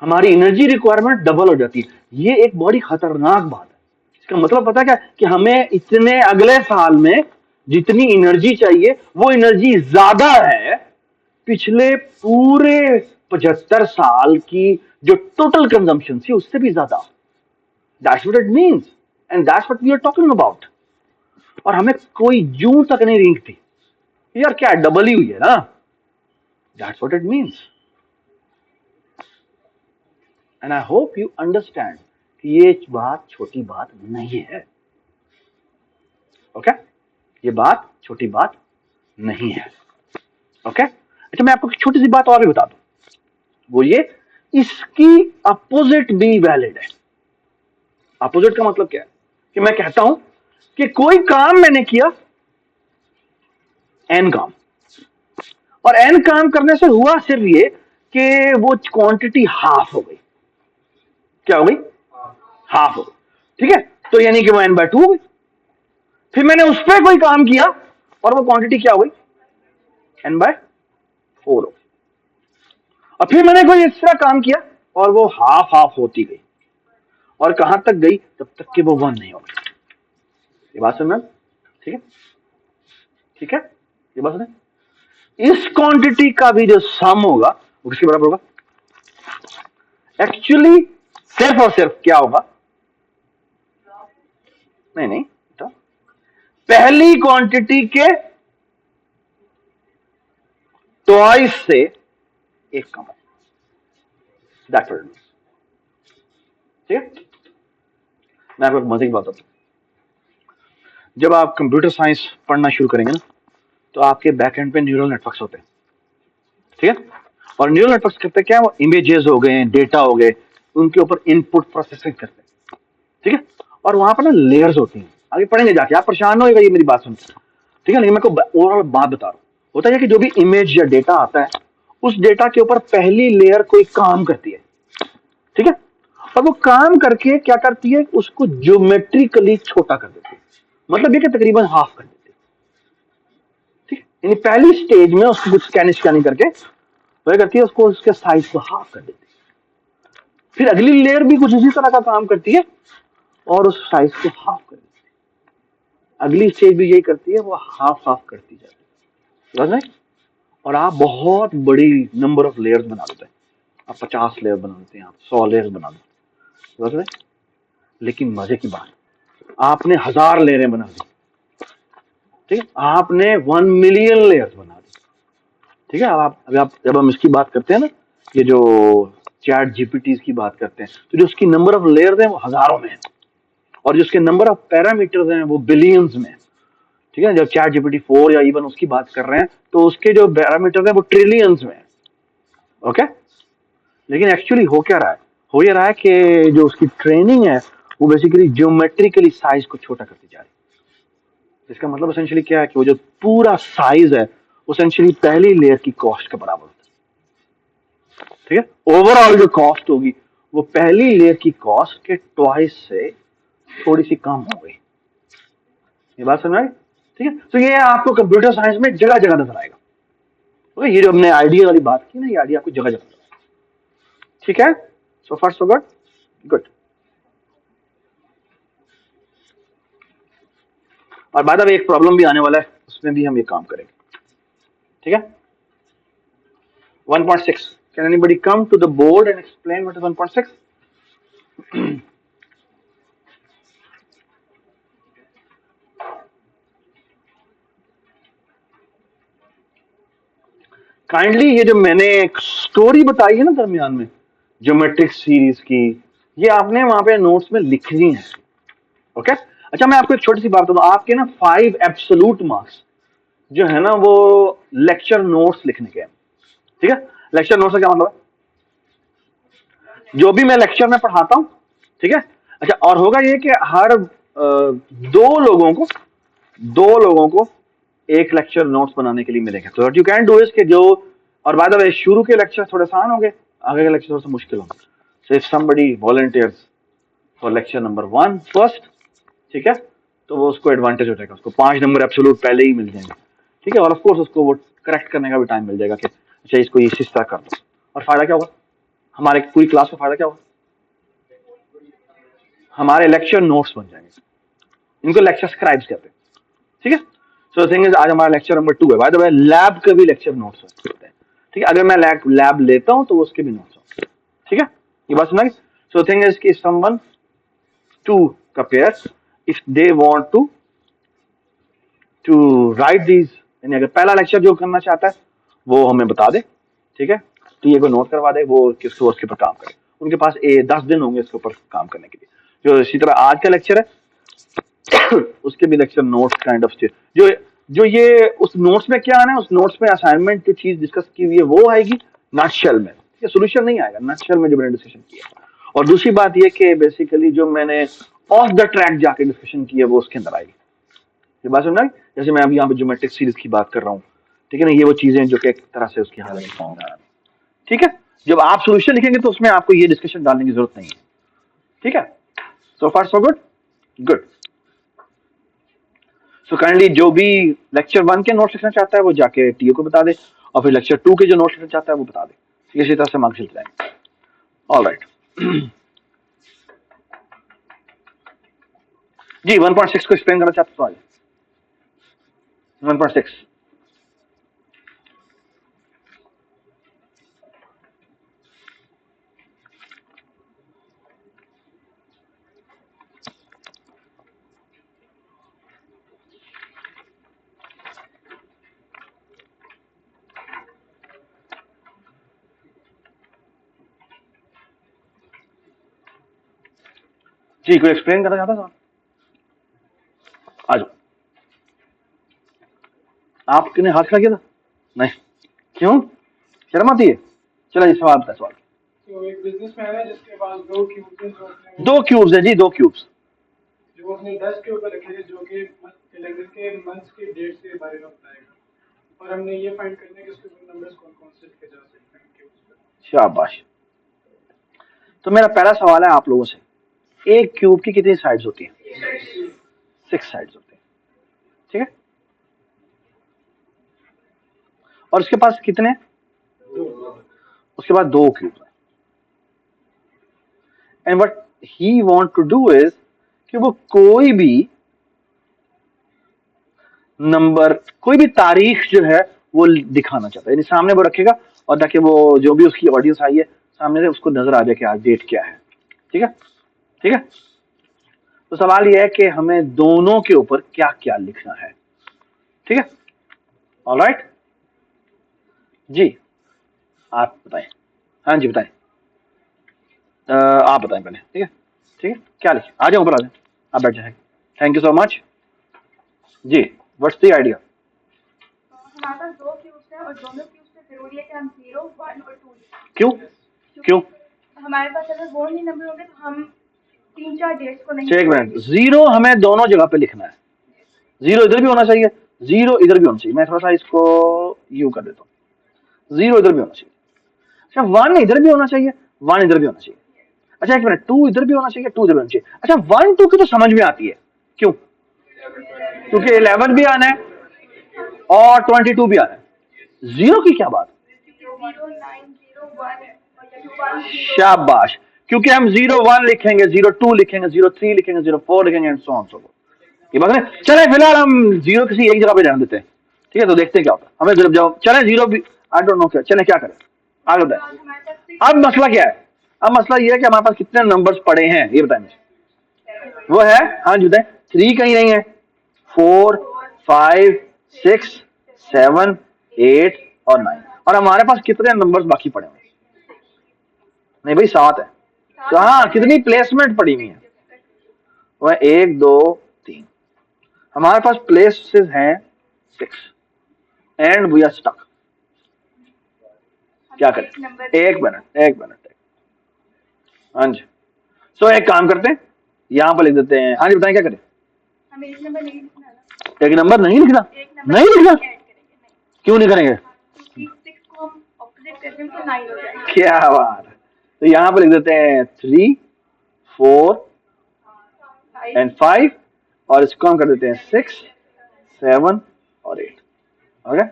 हमारी एनर्जी रिक्वायरमेंट डबल हो जाती है, ये एक बड़ी खतरनाक बात है. इसका मतलब पता क्या कि हमें इतने अगले साल में जितनी एनर्जी चाहिए वो एनर्जी ज्यादा है पिछले पूरे 75 साल की जो टोटल कंजम्पशन थी उससे भी ज्यादा. That's what it means and that's what we are talking about. और हमें कोई जूं तक नहीं रेंगती यार, क्या डबल ही हुई है ना. That's what it means. And I hope you understand कि ये बात छोटी बात नहीं है. ओके, ये बात छोटी बात नहीं है. ओके, अच्छा मैं आपको छोटी सी बात और भी बता दूं. वो ये, इसकी अपोजिट भी वैलिड है. अपोजिट का मतलब क्या है कि मैं कहता हूं कि कोई काम मैंने किया एन काम, और एन काम करने से हुआ सिर्फ ये कि वो क्वांटिटी हाफ हो गई. क्या हो गई? हाफ हो गई. ठीक है, तो यानी कि वो n/2 हो गई. फिर मैंने उस पर कोई काम किया और वो क्वांटिटी क्या हो गई? n/4 हो गई. और फिर मैंने कोई एक्स्ट्रा काम किया और वो हाफ हाफ होती गई. और कहां तक गई? तब तक कि वो 1 नहीं हो गई. ये बात समझ? ठीक है, ठीक है, ये बात समझ. इस क्वांटिटी का भी जो सम होगा वो किसके बराबर होगा? एक्चुअली सिर्फ और सिर्फ क्या होगा? नहीं, तो पहली क्वांटिटी के ट्वाइस से एक कम है. That will. ठीक है, मैं आपको एक मजे की बात बताता हूं. जब आप कंप्यूटर साइंस पढ़ना शुरू करेंगे ना तो आपके बैक एंड पे न्यूरल नेटवर्क्स होते हैं. ठीक है, और न्यूरल नेटवर्क्स करते क्या है? वो इमेजेस हो गए, डेटा हो गए, उनके ऊपर इनपुट प्रोसेसिंग करते हैं. ठीक है, और वहां पर ना लेयर्स होती हैं. आगे पढ़ेंगे जाके, आप परेशान होगा ये मेरी बात सुनकर. ठीक है, लेकिन मैं को ओवरऑल बात बता रहा हूं. होता है कि जो भी इमेज या डेटा आता है उस डेटा के ऊपर पहली लेयर कोई काम करती है. ठीक है, और वो काम करके क्या करती है? उसको ज्योमेट्रिकली छोटा कर देती है. मतलब ये कि तकरीबन हाफ कर देती है. ठीक है, यानी पहली स्टेज में उसको कुछ स्कैनिंग करके वह करती है, उसको उसके साइज को हाफ कर देती है. फिर अगली लेयर भी कुछ इसी तरह का काम करती है और उस साइज को हाफ कर देती है. अगली स्टेज भी यही करती है, वो हाफ हाफ करती जाती है. और आप बहुत बड़ी नंबर ऑफ लेयर्स बना देते हैं. आप 50 लेयर बना देते हैं, आप 100 लेयर्स बना देते हैं. लेकिन मजे की बात, आपने 1000 लेयरें बना दी. ठीक है, आपने 1 मिलियन लेयर्स बना दी. ठीक है, अब आप जब हम इसकी बात करते हैं ना, ये जो चैट जीपीटी की बात करते हैं, तो जो उसकी नंबर ऑफ लेयर्स हैं वो हजारों में है और जो उसके नंबर ऑफ पैरामीटर्स हैं वो बिलियंस में है. ठीक है, जब चैट जीपीटी 4 या इवन उसकी बात कर रहे हैं तो उसके जो पैरामीटर्स हैं वो ट्रिलियंस में है. ओके, लेकिन एक्चुअली हो क्या रहा है? हो ये रहा है कि जो उसकी ट्रेनिंग है वो बेसिकली ज्योमेट्रिकली साइज को छोटा करती जा रही है. इसका मतलब एसेंशियली क्या है कि वो जो पूरा साइज है एसेंशियली पहली लेयर की कॉस्ट के बराबर होता है. ठीक है, ओवरऑल जो कॉस्ट होगी वो पहली लेयर की कॉस्ट के ट्वाइस से थोड़ी सी कम हो गई. ये बात समझ आई? ठीक है, तो ये आपको कंप्यूटर साइंस में जगह जगह नजर आएगा. ओके, ये जो हमने आइडिया वाली बात की ना, ये आइडिया आपको जगह जगह नजर आएगा. ठीक है, so far so good. Good. और बाद में एक प्रॉब्लम भी आने वाला है, उसमें भी हम ये काम करेंगे. ठीक है, 1.6 Can anybody come to the board and explain what is 1.6? Kindly ये जो मैंने एक स्टोरी बताई है ना दरमियान में ज्योमेट्रिक सीरीज की, ये आपने वहां पे नोट्स में लिखनी है। ओके अच्छा, मैं आपको एक छोटी सी बात बता दूं, आपके ना 5 एब्सोल्यूट मार्क्स जो है ना वो लेक्चर नोट्स लिखने के हैं। ठीक है, लेक्चर नोट्स का क्या मतलब है? जो भी मैं लेक्चर में पढ़ाता हूं, ठीक है। अच्छा, और होगा ये कि हर दो लोगों को एक लेक्चर नोट्स बनाने के लिए मिलेगा। तो what you can do is कि जो, और बाय द वे शुरू के लेक्चर थोड़े आसान होंगे, आगे के लेक्चर थोड़ा सा मुश्किल होंगे। So if somebody volunteers for lecture number 1 first, ठीक है, तो वो उसको एडवांटेज हो जाएगा, उसको 5 नंबर एब्सोल्यूट पहले ही मिल जाएंगे। ठीक है, और ऑफ कोर्स उसको वो करेक्ट करने का भी टाइम मिल जाएगा कि अच्छा इसको इस तरह कर दो। और फायदा क्या होगा हमारे पूरी क्लास का? फायदा क्या होगा? हमारे लेक्चर नोट्स बन जाएंगे, इनको लेक्चर स्क्राइब्स कहते हैं। ठीक है, सो थिंग इज आज हमारा लेक्चर नंबर 2 है। बाय द वे लैब के भी लेक्चर नोट्स होते हैं। ठीक है, अगर मैं लैब लेता हूं तो उसके भी नोट्स होते हैं। ठीक है, ये बात सुना? सो थिंग इज कि someone to compare if they want to write these, यानी अगर पहला लेक्चर जो करना चाहता है वो हमें बता दे। ठीक है, तो ये को नोट करवा दे, वो किसको उसके ऊपर काम करे। उनके पास 10 दिन होंगे इसके ऊपर काम करने के लिए। जो इसी तरह आज का लेक्चर है उसके भी लेक्चर नोट्स काइंड ऑफ जो ये उस नोट्स में क्या आना है, उस नोट्स में असाइनमेंट की चीज डिस्कस की हुई है वो आएगी नटशेल में। ठीक है, सोल्यूशन नहीं आएगा, नटशेल में जो मैंने डिस्कशन किया। और दूसरी बात ये कि बेसिकली जो मैंने ऑफ द ट्रैक जाके डिस्कशन की है वो उसके अंदर आएगी। ये बात सुन रहा है? जैसे मैं अभी यहाँ पे ज्योमेट्रिक सीरीज की बात कर रहा हूँ, ठीक है ना, ये वो चीजें जो कि एक तरह से उसकी हालत में। ठीक है, जब आप सोल्यूशन लिखेंगे तो उसमें आपको ये डिस्कशन डालने की जरूरत नहीं है। ठीक है, so far so good good. So kindly जो भी लेक्चर 1 के नोट्स लिखना चाहता है वो जाके टीओ को बता दे, और फिर लेक्चर 2 के जो नोट्स लिखना चाहता है वो बता दे। इसी तरह से मार्क्स चलते जाएंगे। ऑलराइट जी, 1.6 को एक्सप्लेन करना चाहते तो आज 1.6 जी, कोई एक्सप्लेन करना चाहता था? आ जाओ। आपने हाथ खड़ा किया था? नहीं, क्यों? शर्म आती है? चलो जी, सवाल बता। सवाल तो एक बिजनेसमैन है जिसके पास 2 क्यूब्स हैं, जो उसने 2 क्यूब्स है जी, 2 क्यूब्स जो उसने 10 के ऊपर रखे थे, जो कि कैलेंडर के मंथ्स के डेट्स के बारे में बताएगा। और हमने ये फाइंड करना है कि उसके नंबर्स कौन कौन से लिखे जा सकते हैं क्यूब्स पे। शाबाश। तो मेरा पहला सवाल है आप लोगों से, एक क्यूब की कितनी साइड्स होती हैं? 6 साइड्स होती हैं। ठीक है, और उसके पास कितने? उसके पास 2 क्यूब है। And what he want to do is कि वो कोई भी नंबर, कोई भी तारीख जो है वो दिखाना चाहता है, यानी सामने वो रखेगा और ताकि वो जो भी उसकी ऑडियंस आई है सामने से उसको नजर आ जाए कि आज डेट क्या है। ठीक है, ठीक है। तो सवाल यह है कि हमें दोनों के ऊपर क्या क्या लिखना है। ठीक है, ऑलराइट जी, आप बताएं। हाँ जी बताएं, आप बताएं पहले। ठीक है, ठीक है, क्या लिखें? आ जाओ ऊपर, आ जाए, आप बैठ जाए। थैंक यू सो मच जी। What's the idea? हमारे पास 2 क्यूब्स हैं और दोनों क्यूब्स में जरूरी है कि हम 0, 1 और 2 लिखें। क्यों? क्यों? हमारे पास अगर वो नहीं नंबर होंगे तो हम 3-4 डेट्स को नहीं। एक मिनट, 0 हमें दोनों जगह पे लिखना है। 0 इधर भी होना चाहिए, 0 इधर भी होना चाहिए। मैं थोड़ा सा इसको यू कर देता हूँ, 0 इधर भी होना चाहिए। अच्छा, 1 इधर भी होना चाहिए, 1 इधर भी होना चाहिए। अच्छा एक मिनट, 2 इधर भी होना चाहिए, 2 इधर भी होना चाहिए। अच्छा 1 2 की तो समझ में आती है, क्यों? क्योंकि 11 भी आना है और 22 भी आना है। 0 की क्या बात? 0, 9, 0, 1 शाबाश, क्योंकि हम 0 1 लिखेंगे, 0 2 लिखेंगे, 0 3 लिखेंगे, 0 4 लिखेंगे and so on so fourth. ये बात है। चले फिलहाल हम 0 किसी एक जगह पे रहने देते हैं। ठीक है, तो देखते हैं क्या होता है। हमें जब चले 0 भी, आई डोंट नो क्या, चले क्या करें? आगे बताएं। और हमारे पास 6 अब मसला क्या है? अब मसला ये है कि हमारे पास कितने नंबर्स पड़े हैं, ये बताएं मुझे। वो है, हाँ जी बताएं। 3 कहीं नहीं है, 4 5 6 7 8 और 9, और हमारे पास कितने नंबर्स बाकी पड़े हुए हैं? नहीं भाई 7 है। तो हाँ, कितनी प्लेसमेंट पड़ी हुई है? वो है 1 2 3। हमारे पास प्लेसेस हैं 6 एंड वी आर स्टक। क्या करें? एक मिनट। हाँ जी, सो एक काम करते हैं, यहाँ पर लिख देते हैं। हाँ जी बताएं क्या करें? हमें एक नंबर नहीं लिखना है ना, एक नंबर नहीं लिखना? एक नंबर नहीं लिखना? ऐड करेंगे नहीं, क्यों नहीं करेंगे? क्योंकि 6 को हम ऑपोजिट करते हैं तो 9 हो जाएगा। क्या बात है। तो यहाँ पर लिख देते हैं 3 4 एंड 5, और इसको हम कर देते हैं 6 7 और 8। ओके,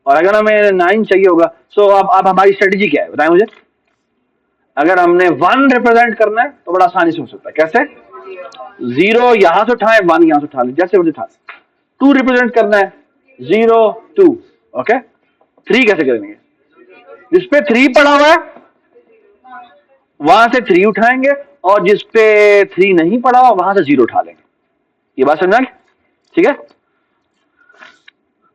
और अगर हमें 9 चाहिए होगा, सो अब हमारी स्ट्रेटेजी क्या है बताएं मुझे। अगर हमने 1 रिप्रेजेंट करना है तो बड़ा आसानी से हो सकता है। कैसे? 0 यहां से उठाए, 1 यहां से उठा ले, जैसे उठा। 2 रिप्रेजेंट करना है, 0 2। ओके, 3 कैसे करेंगे? जिसपे 3 पड़ा हुआ है वहां से 3 उठाएंगे, और जिसपे 3 नहीं पड़ा हुआ वहां से 0 उठा लेंगे। ये बात समझ में? ठीक है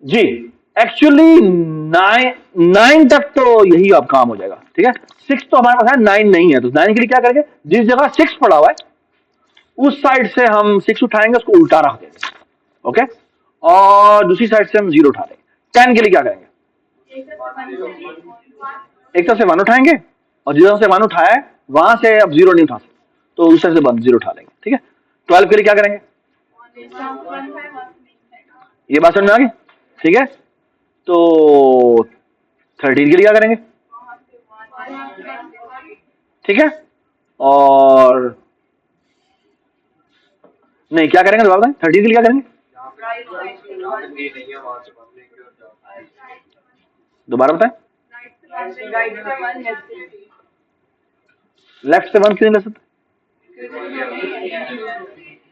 जी। एक्चुअली 9 तक तो यही अब काम हो जाएगा। ठीक है, 6 तो हमारे पास है, 9 नहीं है, तो 9 के लिए क्या करेंगे? जिस जगह 6 पड़ा हुआ है उस साइड से हम 6 उठाएंगे, उसको उल्टा रख देंगे। ओके, और दूसरी साइड से हम 0 उठा लेंगे। 10 के लिए क्या करेंगे? एक तरफ से 1 उठाएंगे, और जिस तरफ से 1 उठाया है वहां से अब 0 नहीं उठा सकते, तो उस तरफ से 0 उठा लेंगे। ठीक है, 12 के लिए क्या करेंगे? ये बात समझ में आ गई? ठीक है, तो 13 के लिए क्या करेंगे? ठीक है, और नहीं क्या करेंगे दोबारा बताएं। 13 के लिए क्या करेंगे? दोबारा बताएं। लेफ्ट से 1 क्यों नहीं ले सकते?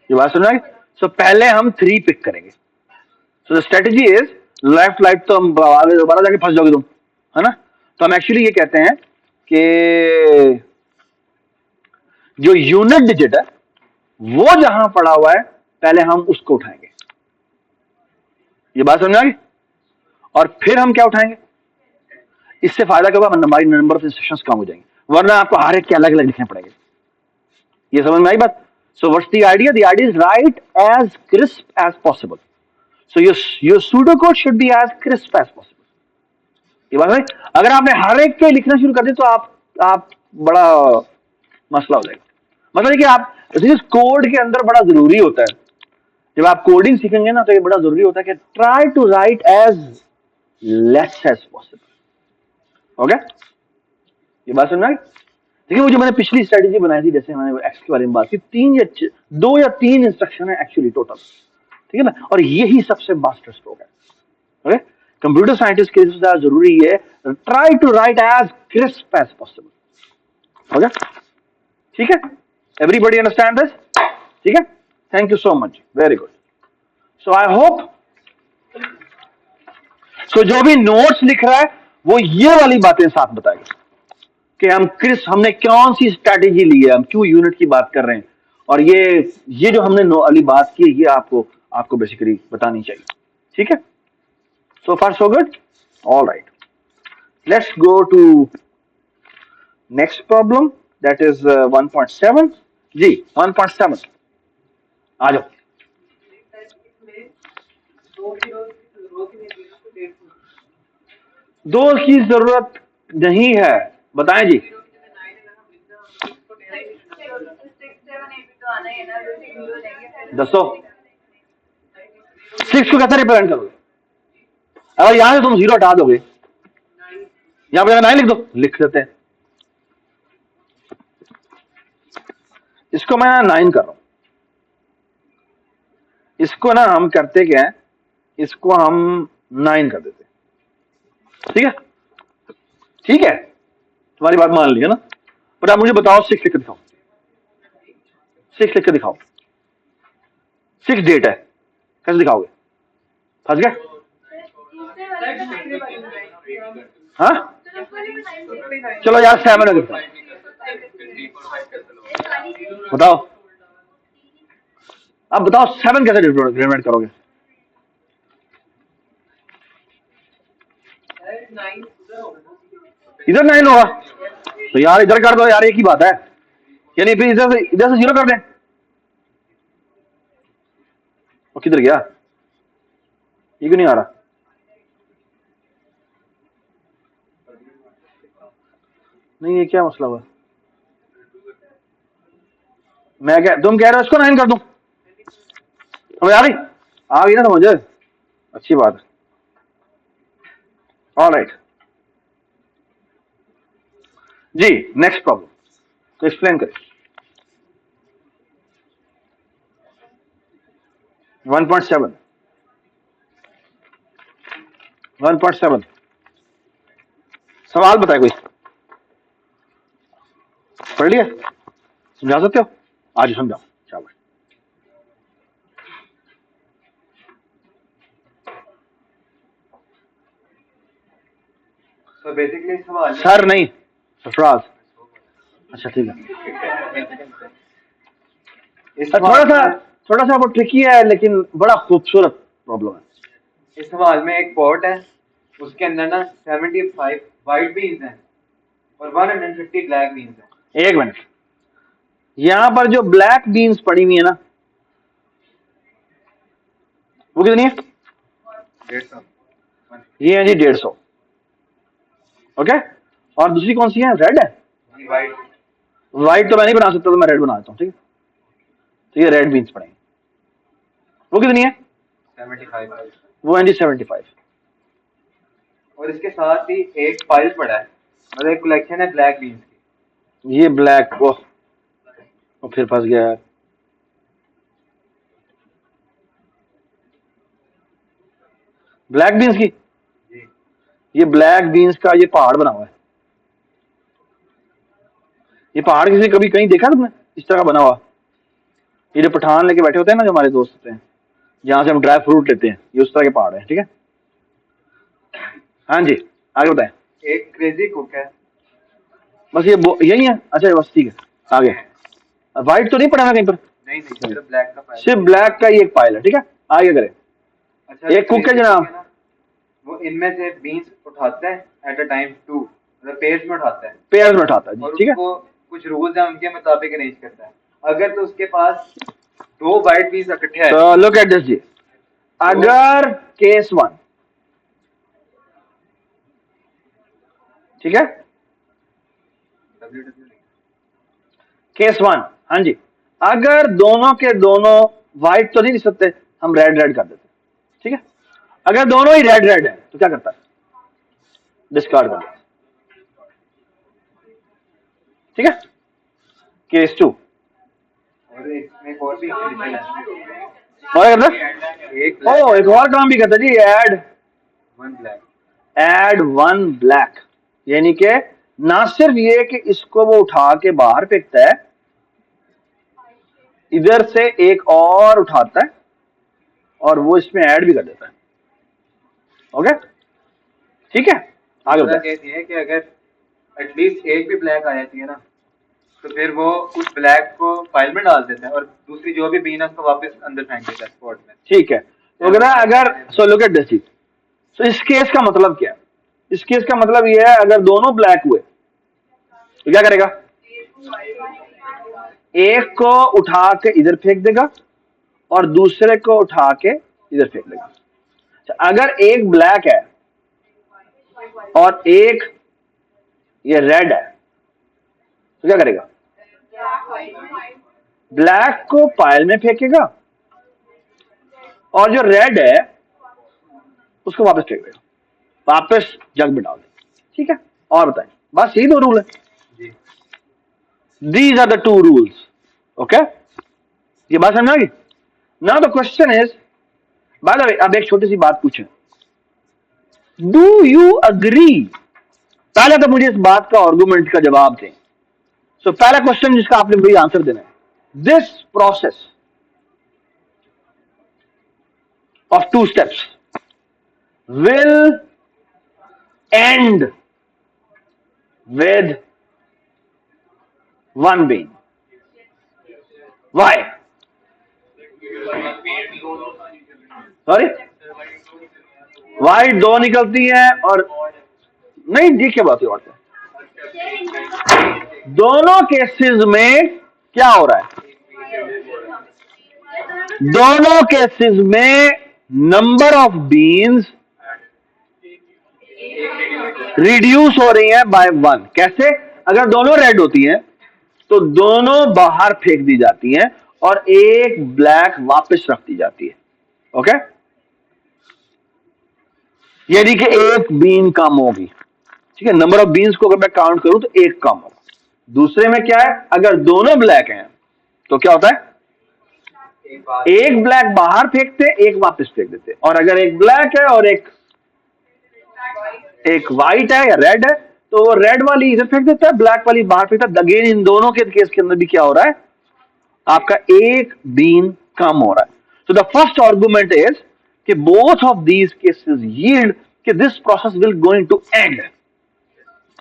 ये बात समझ में आ गई? सो पहले हम 3 पिक करेंगे। So the strategy is left right, तो हम दोबारा जाके फंस जाओगे तुम, है ना? तो हम एक्चुअली ये कहते हैं कि जो यूनिट डिजिट है वो जहां पड़ा हुआ है पहले हम उसको उठाएंगे। ये बात समझ में आ गई? और फिर हम क्या उठाएंगे? इससे फायदा क्या होगा? हमारी नंबर ऑफ इंस्ट्रक्शंस कम हो जाएंगे, वरना आपको हर एक के अलग अलग लिखने पड़ेंगे। ये समझ में आई बात? So what's the idea? The idea is write as crisp as possible. So your pseudo code should be as crisp as possible. ये बात है? अगर आपने हर एक के लिखना शुरू कर दिया तो आप बड़ा मसला हो जाएगा। मतलब कि आप इस कोड के अंदर बड़ा जरूरी होता है, जब आप कोडिंग सीखेंगे ना तो ये बड़ा जरूरी होता है कि try to write as less as possible. Okay, ये बात सुनना है? देखिए, वो जो मैंने पिछली स्ट्रेटेजी बनाई थी, जैसे मैंने एक्स के बारे में बात की, 2 या 3 इंस्ट्रक्शन है एक्चुअली टोटल। ठीक है ना, और यही सबसे मास्टर स्ट्रोक है। ओके, कंप्यूटर साइंटिस्ट के लिए जरूरी है try to write as crisp as possible. Okay, ठीक है, एवरीबॉडी अंडरस्टैंड दिस? ठीक है, thank you so much, very good. So I hope, so जो भी नोट्स लिख रहा है वो ये वाली बातें साथ बताएगा कि हमने कौन सी स्ट्रैटेजी ली है, हम क्यों यूनिट की बात कर रहे हैं, और ये जो हमने वाली बात की ये आपको बेसिकली बतानी चाहिए। ठीक है, so far so good, all right, let's go to next problem, that is 1.7 जी। 1.7 आ जाओ। दो की जरूरत नहीं है, बताएं जी। दसो 6 को कैसे रिप्रेजेंट करोगे? अगर यहां से तुम 0 हटा दोगे, यहां पर 9 लिख दो, लिख देते हैं। इसको मैं 9 कर रहा हूं, इसको ना हम करते क्या है, इसको हम 9 कर देते हैं। ठीक है, ठीक है, तुम्हारी बात मान ली है ना? पर आप मुझे बताओ 6 लिख के दिखाओ, 6 लिख के दिखाओ। 6 डेट है, कैसे दिखाओगे? फंस गए? हाँ, चलो यार 7 हो गए, बताओ अब बताओ 7 कैसे रिप्रेजेंट करोगे? इधर 9 होगा तो यार इधर कर दो यार, एक ही बात है, यानी फिर इधर से 0 कर दें। वो किधर गया, ये क्यों नहीं आ रहा? नहीं ये क्या मसला हुआ? तुम कह रहे हो इसको 9 कर दूं, समझ आ गई ना समझ, अच्छी बात है। ऑलराइट जी, नेक्स्ट प्रॉब्लम तो एक्सप्लेन करें। 1.7 सवाल बताए कोई, पढ़ लिया, समझा सकते हो? आज समझाओ, शाबाश। तो बेसिकली सवाल सर नहीं, सरफराज, अच्छा ठीक है। थोड़ा सा वो ट्रिकी है लेकिन बड़ा खूबसूरत प्रॉब्लम है। इस सवाल में एक पॉट है, उसके अंदर ना 75 वाइट बीन्स हैं और 150 ब्लैक बीन्स हैं। एक मिनट, यहां पर जो ब्लैक बीन्स पड़ी हुई है ना, वो कितनी है? 150। ये है जी 150, ओके। और दूसरी कौन सी है? रेड है। वाइट व्हाइट तो मैं नहीं बना सकता, तो मैं रेड बना देता हूँ, ठीक है। तो ये रेड बीन्स पड़ेंगे, वो कितनी है? 75। वो है जी 75। और इसके साथ ही एक पाइल पड़ा है, मतलब एक कलेक्शन है ब्लैक बीन्स की। ये ब्लैक, वो फिर फंस गया यार। ब्लैक बीन्स की, ये ब्लैक बीन्स का ये पहाड़ बना हुआ है। ये पहाड़ किसी कभी कहीं देखा तुमने इस तरह का बना हुआ? ये जो पठान लेके बैठे होते हैं ना, जो हमारे दोस्त होते हैं, जहां से हम ड्राई फ्रूट लेते हैं, ये उस तरह के पहाड़ है, ठीक है। हाँ जी, आगे बताएं। एक क्रेजी कुक है, बस ये यही है, अच्छा बस ठीक है, आगे। व्हाइट तो नहीं पड़ा ना कहीं पर? नहीं सिर्फ ब्लैक का पाइल। सिर्फ ब्लैक का ही एक पाइल है, ठीक है। आगे करें। अच्छा, एक कुक है जनाब, वो इनमें से बीन्स उठाता है एट अ टाइम 2, मतलब पेयर्स में उठाता है। पेयर में उठाता है, और ठीक है। उसको कुछ रूल्स हैं, उनके मुताबिक अरेंज करता है। अगर तो उसके पास 2 वाइट बीन्स इकट्ठे आए, तो लुक एट दिस जी, अगर केस 1, ठीक है, केस 1, हाँ जी, अगर दोनों के दोनों व्हाइट तो नहीं दिख सकते, हम रेड रेड कर देते, ठीक है। अगर दोनों ही रेड रेड है तो क्या करता है? डिस्कार्ड कर देता, ठीक है। केस 2, और इसमें एक और भी कंडीशन है, और करता एक और काम भी करता जी, ऐड 1 ब्लैक। ऐड 1 ब्लैक, यानी कि ना सिर्फ ये कि इसको वो उठा के बाहर फेंकता है, इधर से एक और उठाता है और वो इसमें ऐड भी कर देता है, ओके, ठीक है। आगे बताएं। कहती है कि अगर एटलीस्ट एक भी ब्लैक आ जाती है ना, तो फिर वो उस ब्लैक को फाइल में डाल देता है और दूसरी जो भी बीन है उसको वापस अंदर फेंक देता है स्पॉट में, ठीक है। तो अगर सो लुक एट दिस, तो इस केस का मतलब क्या है? इस केस का मतलब ये है, अगर दोनों ब्लैक हुए तो क्या करेगा? एक को उठा के इधर फेंक देगा और दूसरे को उठा के इधर फेंक देगा। अगर एक ब्लैक है और एक ये रेड है तो क्या करेगा? ब्लैक को पायल में फेंकेगा और जो रेड है उसको वापस फेंक देगा, वापस जग में डाल देगा, ठीक है। और बताएं, बस यही 2 रूल है। These are the 2 rules, okay? ये बात समझ आ गई? Now the question is, by the way, अब एक छोटी सी बात पूछें, Do you agree? पहले तो मुझे इस बात का आर्गुमेंट का जवाब दें। सो पहला क्वेश्चन जिसका आपने मुझे आंसर देना है, this process of 2 steps will end with one bean. Why? Sorry? White दो निकलती हैं और नहीं, ये क्या बात है? और दोनों केसेस में क्या हो रहा है? दोनों केसेस में नंबर ऑफ बीन्स रिड्यूस हो रही है बाय वन. कैसे? अगर दोनों रेड होती हैं तो दोनों बाहर फेंक दी जाती हैं और एक ब्लैक वापस रख दी जाती है. ओके? यानी कि एक बीन कम होगी. ठीक है, नंबर ऑफ बीन्स को अगर मैं काउंट करूं तो एक कम होगा. दूसरे में क्या है? अगर दोनों ब्लैक हैं तो क्या होता है? एक ब्लैक बाहर फेंकते, एक वापस फेंक देते. और अगर एक ब्लैक है और एक व्हाइट है या रेड है तो वो रेड वाली इधर फेंक देता है, ब्लैक वाली बाहर फेंकता है. अगेन इन दोनों के केस के अंदर भी क्या हो रहा है? आपका एक बीन कम हो रहा है. So the first argument is कि both of these cases yield कि this process will going to end.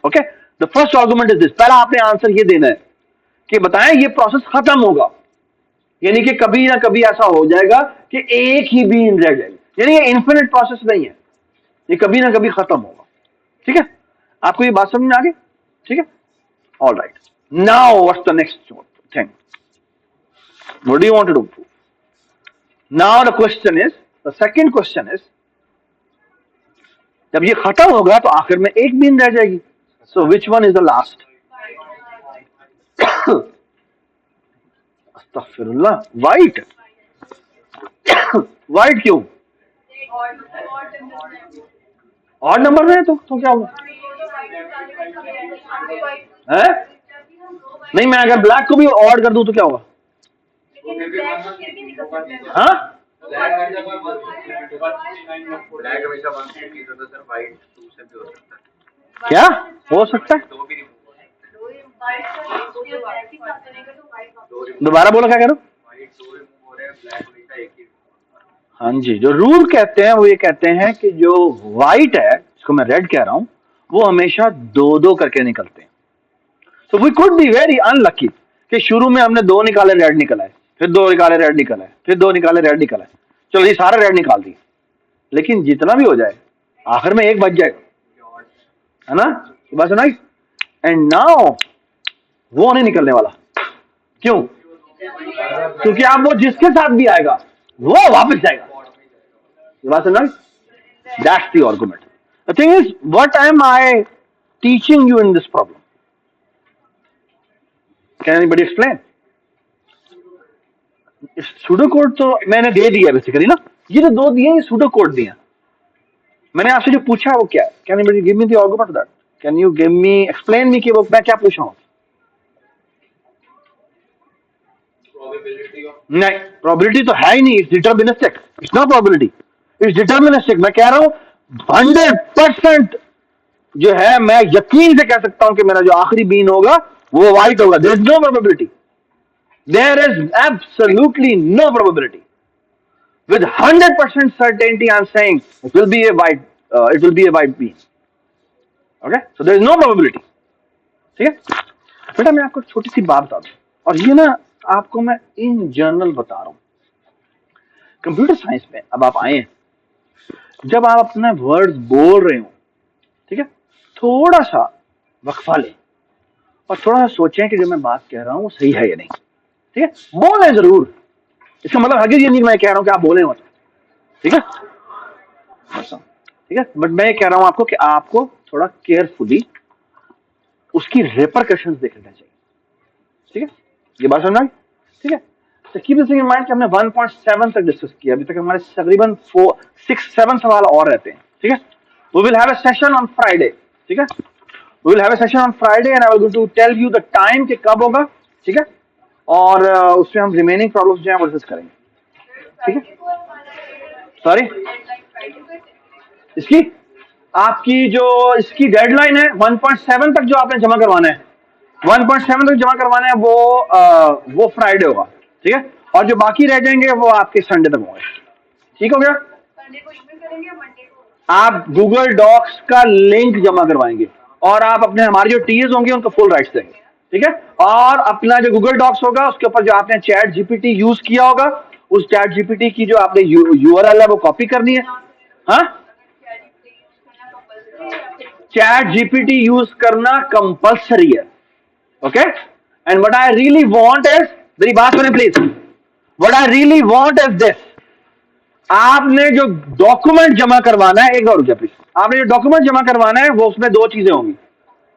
Okay, the first argument is this. पहला आपने आंसर ये देना है कि बताएं ये प्रोसेस खत्म होगा, यानी कि कभी ना कभी ऐसा हो जाएगा कि एक ही बीन रह जाएगी. यानी ये इन्फिनिट प्रोसेस नहीं है, ये कभी ना कभी खत्म होगा. ठीक है, आपको ये बात समझ में आ गई? ठीक है, all right. Now what's the next thing? What do you want to do? Now the question is, the second question is, जब ये खत्म होगा तो आखिर में एक बीन रह जाएगी. So which one is the last? अस्तगफिरुल्लाह, व्हाइट. व्हाइट क्यों? ऑड नंबर में है तो क्या होगा? है? नहीं, मैं अगर ब्लैक को भी ऑड कर दूं तो क्या होगा? हाँ, क्या हो सकता है? दोबारा बोलो, क्या कह रहे हो? हाँ जी, जो रूल कहते हैं वो ये कहते हैं कि जो व्हाइट है, जिसको मैं रेड कह रहा हूं, वो हमेशा दो दो करके निकलते हैं. So we could be very unlucky कि शुरू में हमने दो निकाले, रेड निकला है, फिर दो निकाले, रेड निकला है, फिर दो निकाले, रेड निकला है. चलो ये सारा रेड निकाल दिए, लेकिन जितना भी हो जाए आखिर में एक बच जाएगा, है ना? बात सुनाई? एंड नाउ वो नहीं निकलने वाला. क्यों? क्योंकि आप वो जिसके साथ भी आएगा वो वापस जाएगा. बात सुनाई? That's the argument. The thing is, what am I teaching you in this problem? Can anybody explain? Pseudo code तो मैंने दे दिया बेसिकली ना. ये जो दो दिए, ये सूडो कोड दिया. मैंने आपसे जो पूछा वो क्या है? Can anybody give me the argument of that? Can you give me, explain me कि वो मैं क्या पूछा हूं? नहीं, प्रोबेबिलिटी तो है ही नहीं. It's deterministic. It's not probability, it's deterministic. मैं कह रहा हूं 100% जो है, मैं यकीन से कह सकता हूं कि मेरा जो आखिरी बीन होगा वो व्हाइट होगा. There is no probability. There is absolutely no probability. With 100% certainty, I'm saying it will be a white. It will be a white bean. Okay, so there is no probability. ठीक है? बेटा मैं आपको छोटी सी बात बता दूं, और ये ना आपको मैं इन जनरल बता रहा हूं. कंप्यूटर साइंस में अब आप आए हैं, जब आप अपने वर्ड्स बोल रहे हो, ठीक है, थोड़ा सा वक्फा लें और थोड़ा सा सोचें कि जो मैं बात कह रहा हूं वो सही है या नहीं. ठीक है, बोले जरूर. इसका मतलब हरगिज़ ये नहीं मैं कह रहा हूं कि आप बोले मत. ठीक है, ठीक है, बट मैं ये कह रहा हूं आपको कि आपको थोड़ा केयरफुली उसकी रेपरकशंस देखना चाहिए. ठीक है, ये बात समझना? ठीक है, तो कीप दिस इन माइंड कि हमने 1.7 तक डिस्कस किया. अभी तक हमारे तकरीबन 6-7 सवाल और रहते हैं. ठीक है, we will have a session on Friday. ठीक है, we will have a session on Friday and I will going to tell you the time कि कब होगा. ठीक है, और उसमें हम रिमेनिंग प्रॉब्लम्स जो हैं वो डिस्कस करेंगे. ठीक है, सॉरी, इसकी आपकी जो इसकी डेडलाइन है 1.7 तक जो आपने जमा करवाना है, 1.7 तक जमा करवाना है, वो फ्राइडे होगा. ठीक है, और जो बाकी रह जाएंगे वो आपके संडे तक होंगे. ठीक हो गया? संडे को ईमेल करेंगे या मंडे को? आप गूगल डॉक्स का लिंक जमा करवाएंगे. और आप अपने हमारे जो टीएस होंगे उनको फुल राइट्स देंगे, ठीक है। और अपना जो गूगल डॉक्स होगा उसके ऊपर जो आपने चैट जीपीटी यूज किया होगा, उस चैट जीपीटी की जो आपने यूआरएल है वो कॉपी करनी है। हाँ, चैट जीपीटी यूज करना कंपल्सरी है, okay. And what I really want is, मेरी बात सुने please, what I really want is this, आपने जो डॉक्यूमेंट जमा करवाना है, एक और रुकिए प्लीज, आपने जो डॉक्यूमेंट जमा करवाना है वो उसमें दो चीजें होंगी।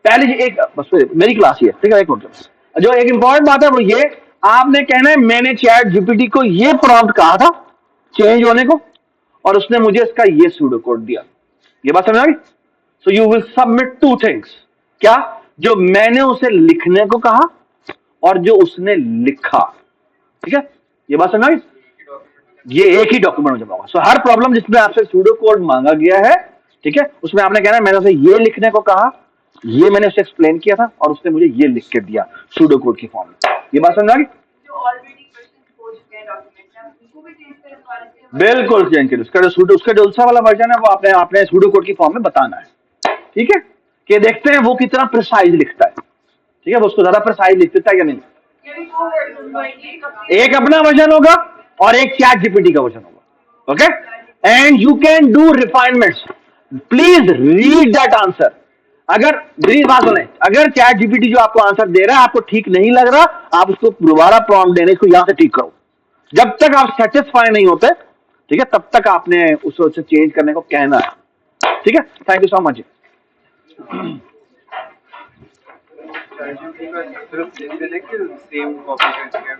पहली एक, बस मेरी क्लास ही है, ठीक है, एक मिनट, जो एक इंपॉर्टेंट बात है वो ये, आपने कहना है मैंने चैट जीपीटी को ये प्रॉम्प्ट कहा था चेंज होने को, और उसने मुझे इसका ये सूडो कोड दिया। ये बात समझ आ गई? So you will submit two things, क्या, जो मैंने उसे लिखने को कहा और जो उसने लिखा, ठीक है। ये बात समझ आ गई? ये एक ही डॉक्यूमेंट में जमा होगा। सो हर प्रॉब्लम जिसमें आपसे सूडो कोड मांगा गया है, ठीक है, उसमें आपने कहना है मैंने उसे ये लिखने को कहा, ये मैंने उसे एक्सप्लेन किया था और उसने मुझे ये लिख के दिया सूडो कोड की फॉर्म में। ये बात समझ आ गई? जो ऑलरेडी क्वेश्चन हो चुके हैं डॉक्यूमेंट में, उनको भी चेंज करें दोबारा से? बिल्कुल चेंज करिए, उसका जो दूसरा वाला वर्जन है वो आपने सूडो कोड की फॉर्म में बताना है, ठीक है, कि देखते हैं वो कितना प्रिसाइज लिखता है, ठीक है, वो उसको ज्यादा प्रिसाइज लिख देता है या नहीं। ये भी 2 वर्जन होंगे, एक अपना वर्जन होगा और एक चैट जीपीटी का वर्जन होगा, okay. And you can do refinements, please read that answer. अगर मेरी बात सुने, अगर चैट जीपीटी जो आपको आंसर दे रहा है आपको ठीक नहीं लग रहा, आप उसको दोबारा प्रॉम्प्ट देने, इसको यहां से ठीक करो। जब तक आप सेटिस्फाई नहीं होते, ठीक है, तब तक आपने उससे चेंज करने को कहना है, ठीक है। Thank you so much. सिर्फ देखिए सेम कॉपी करके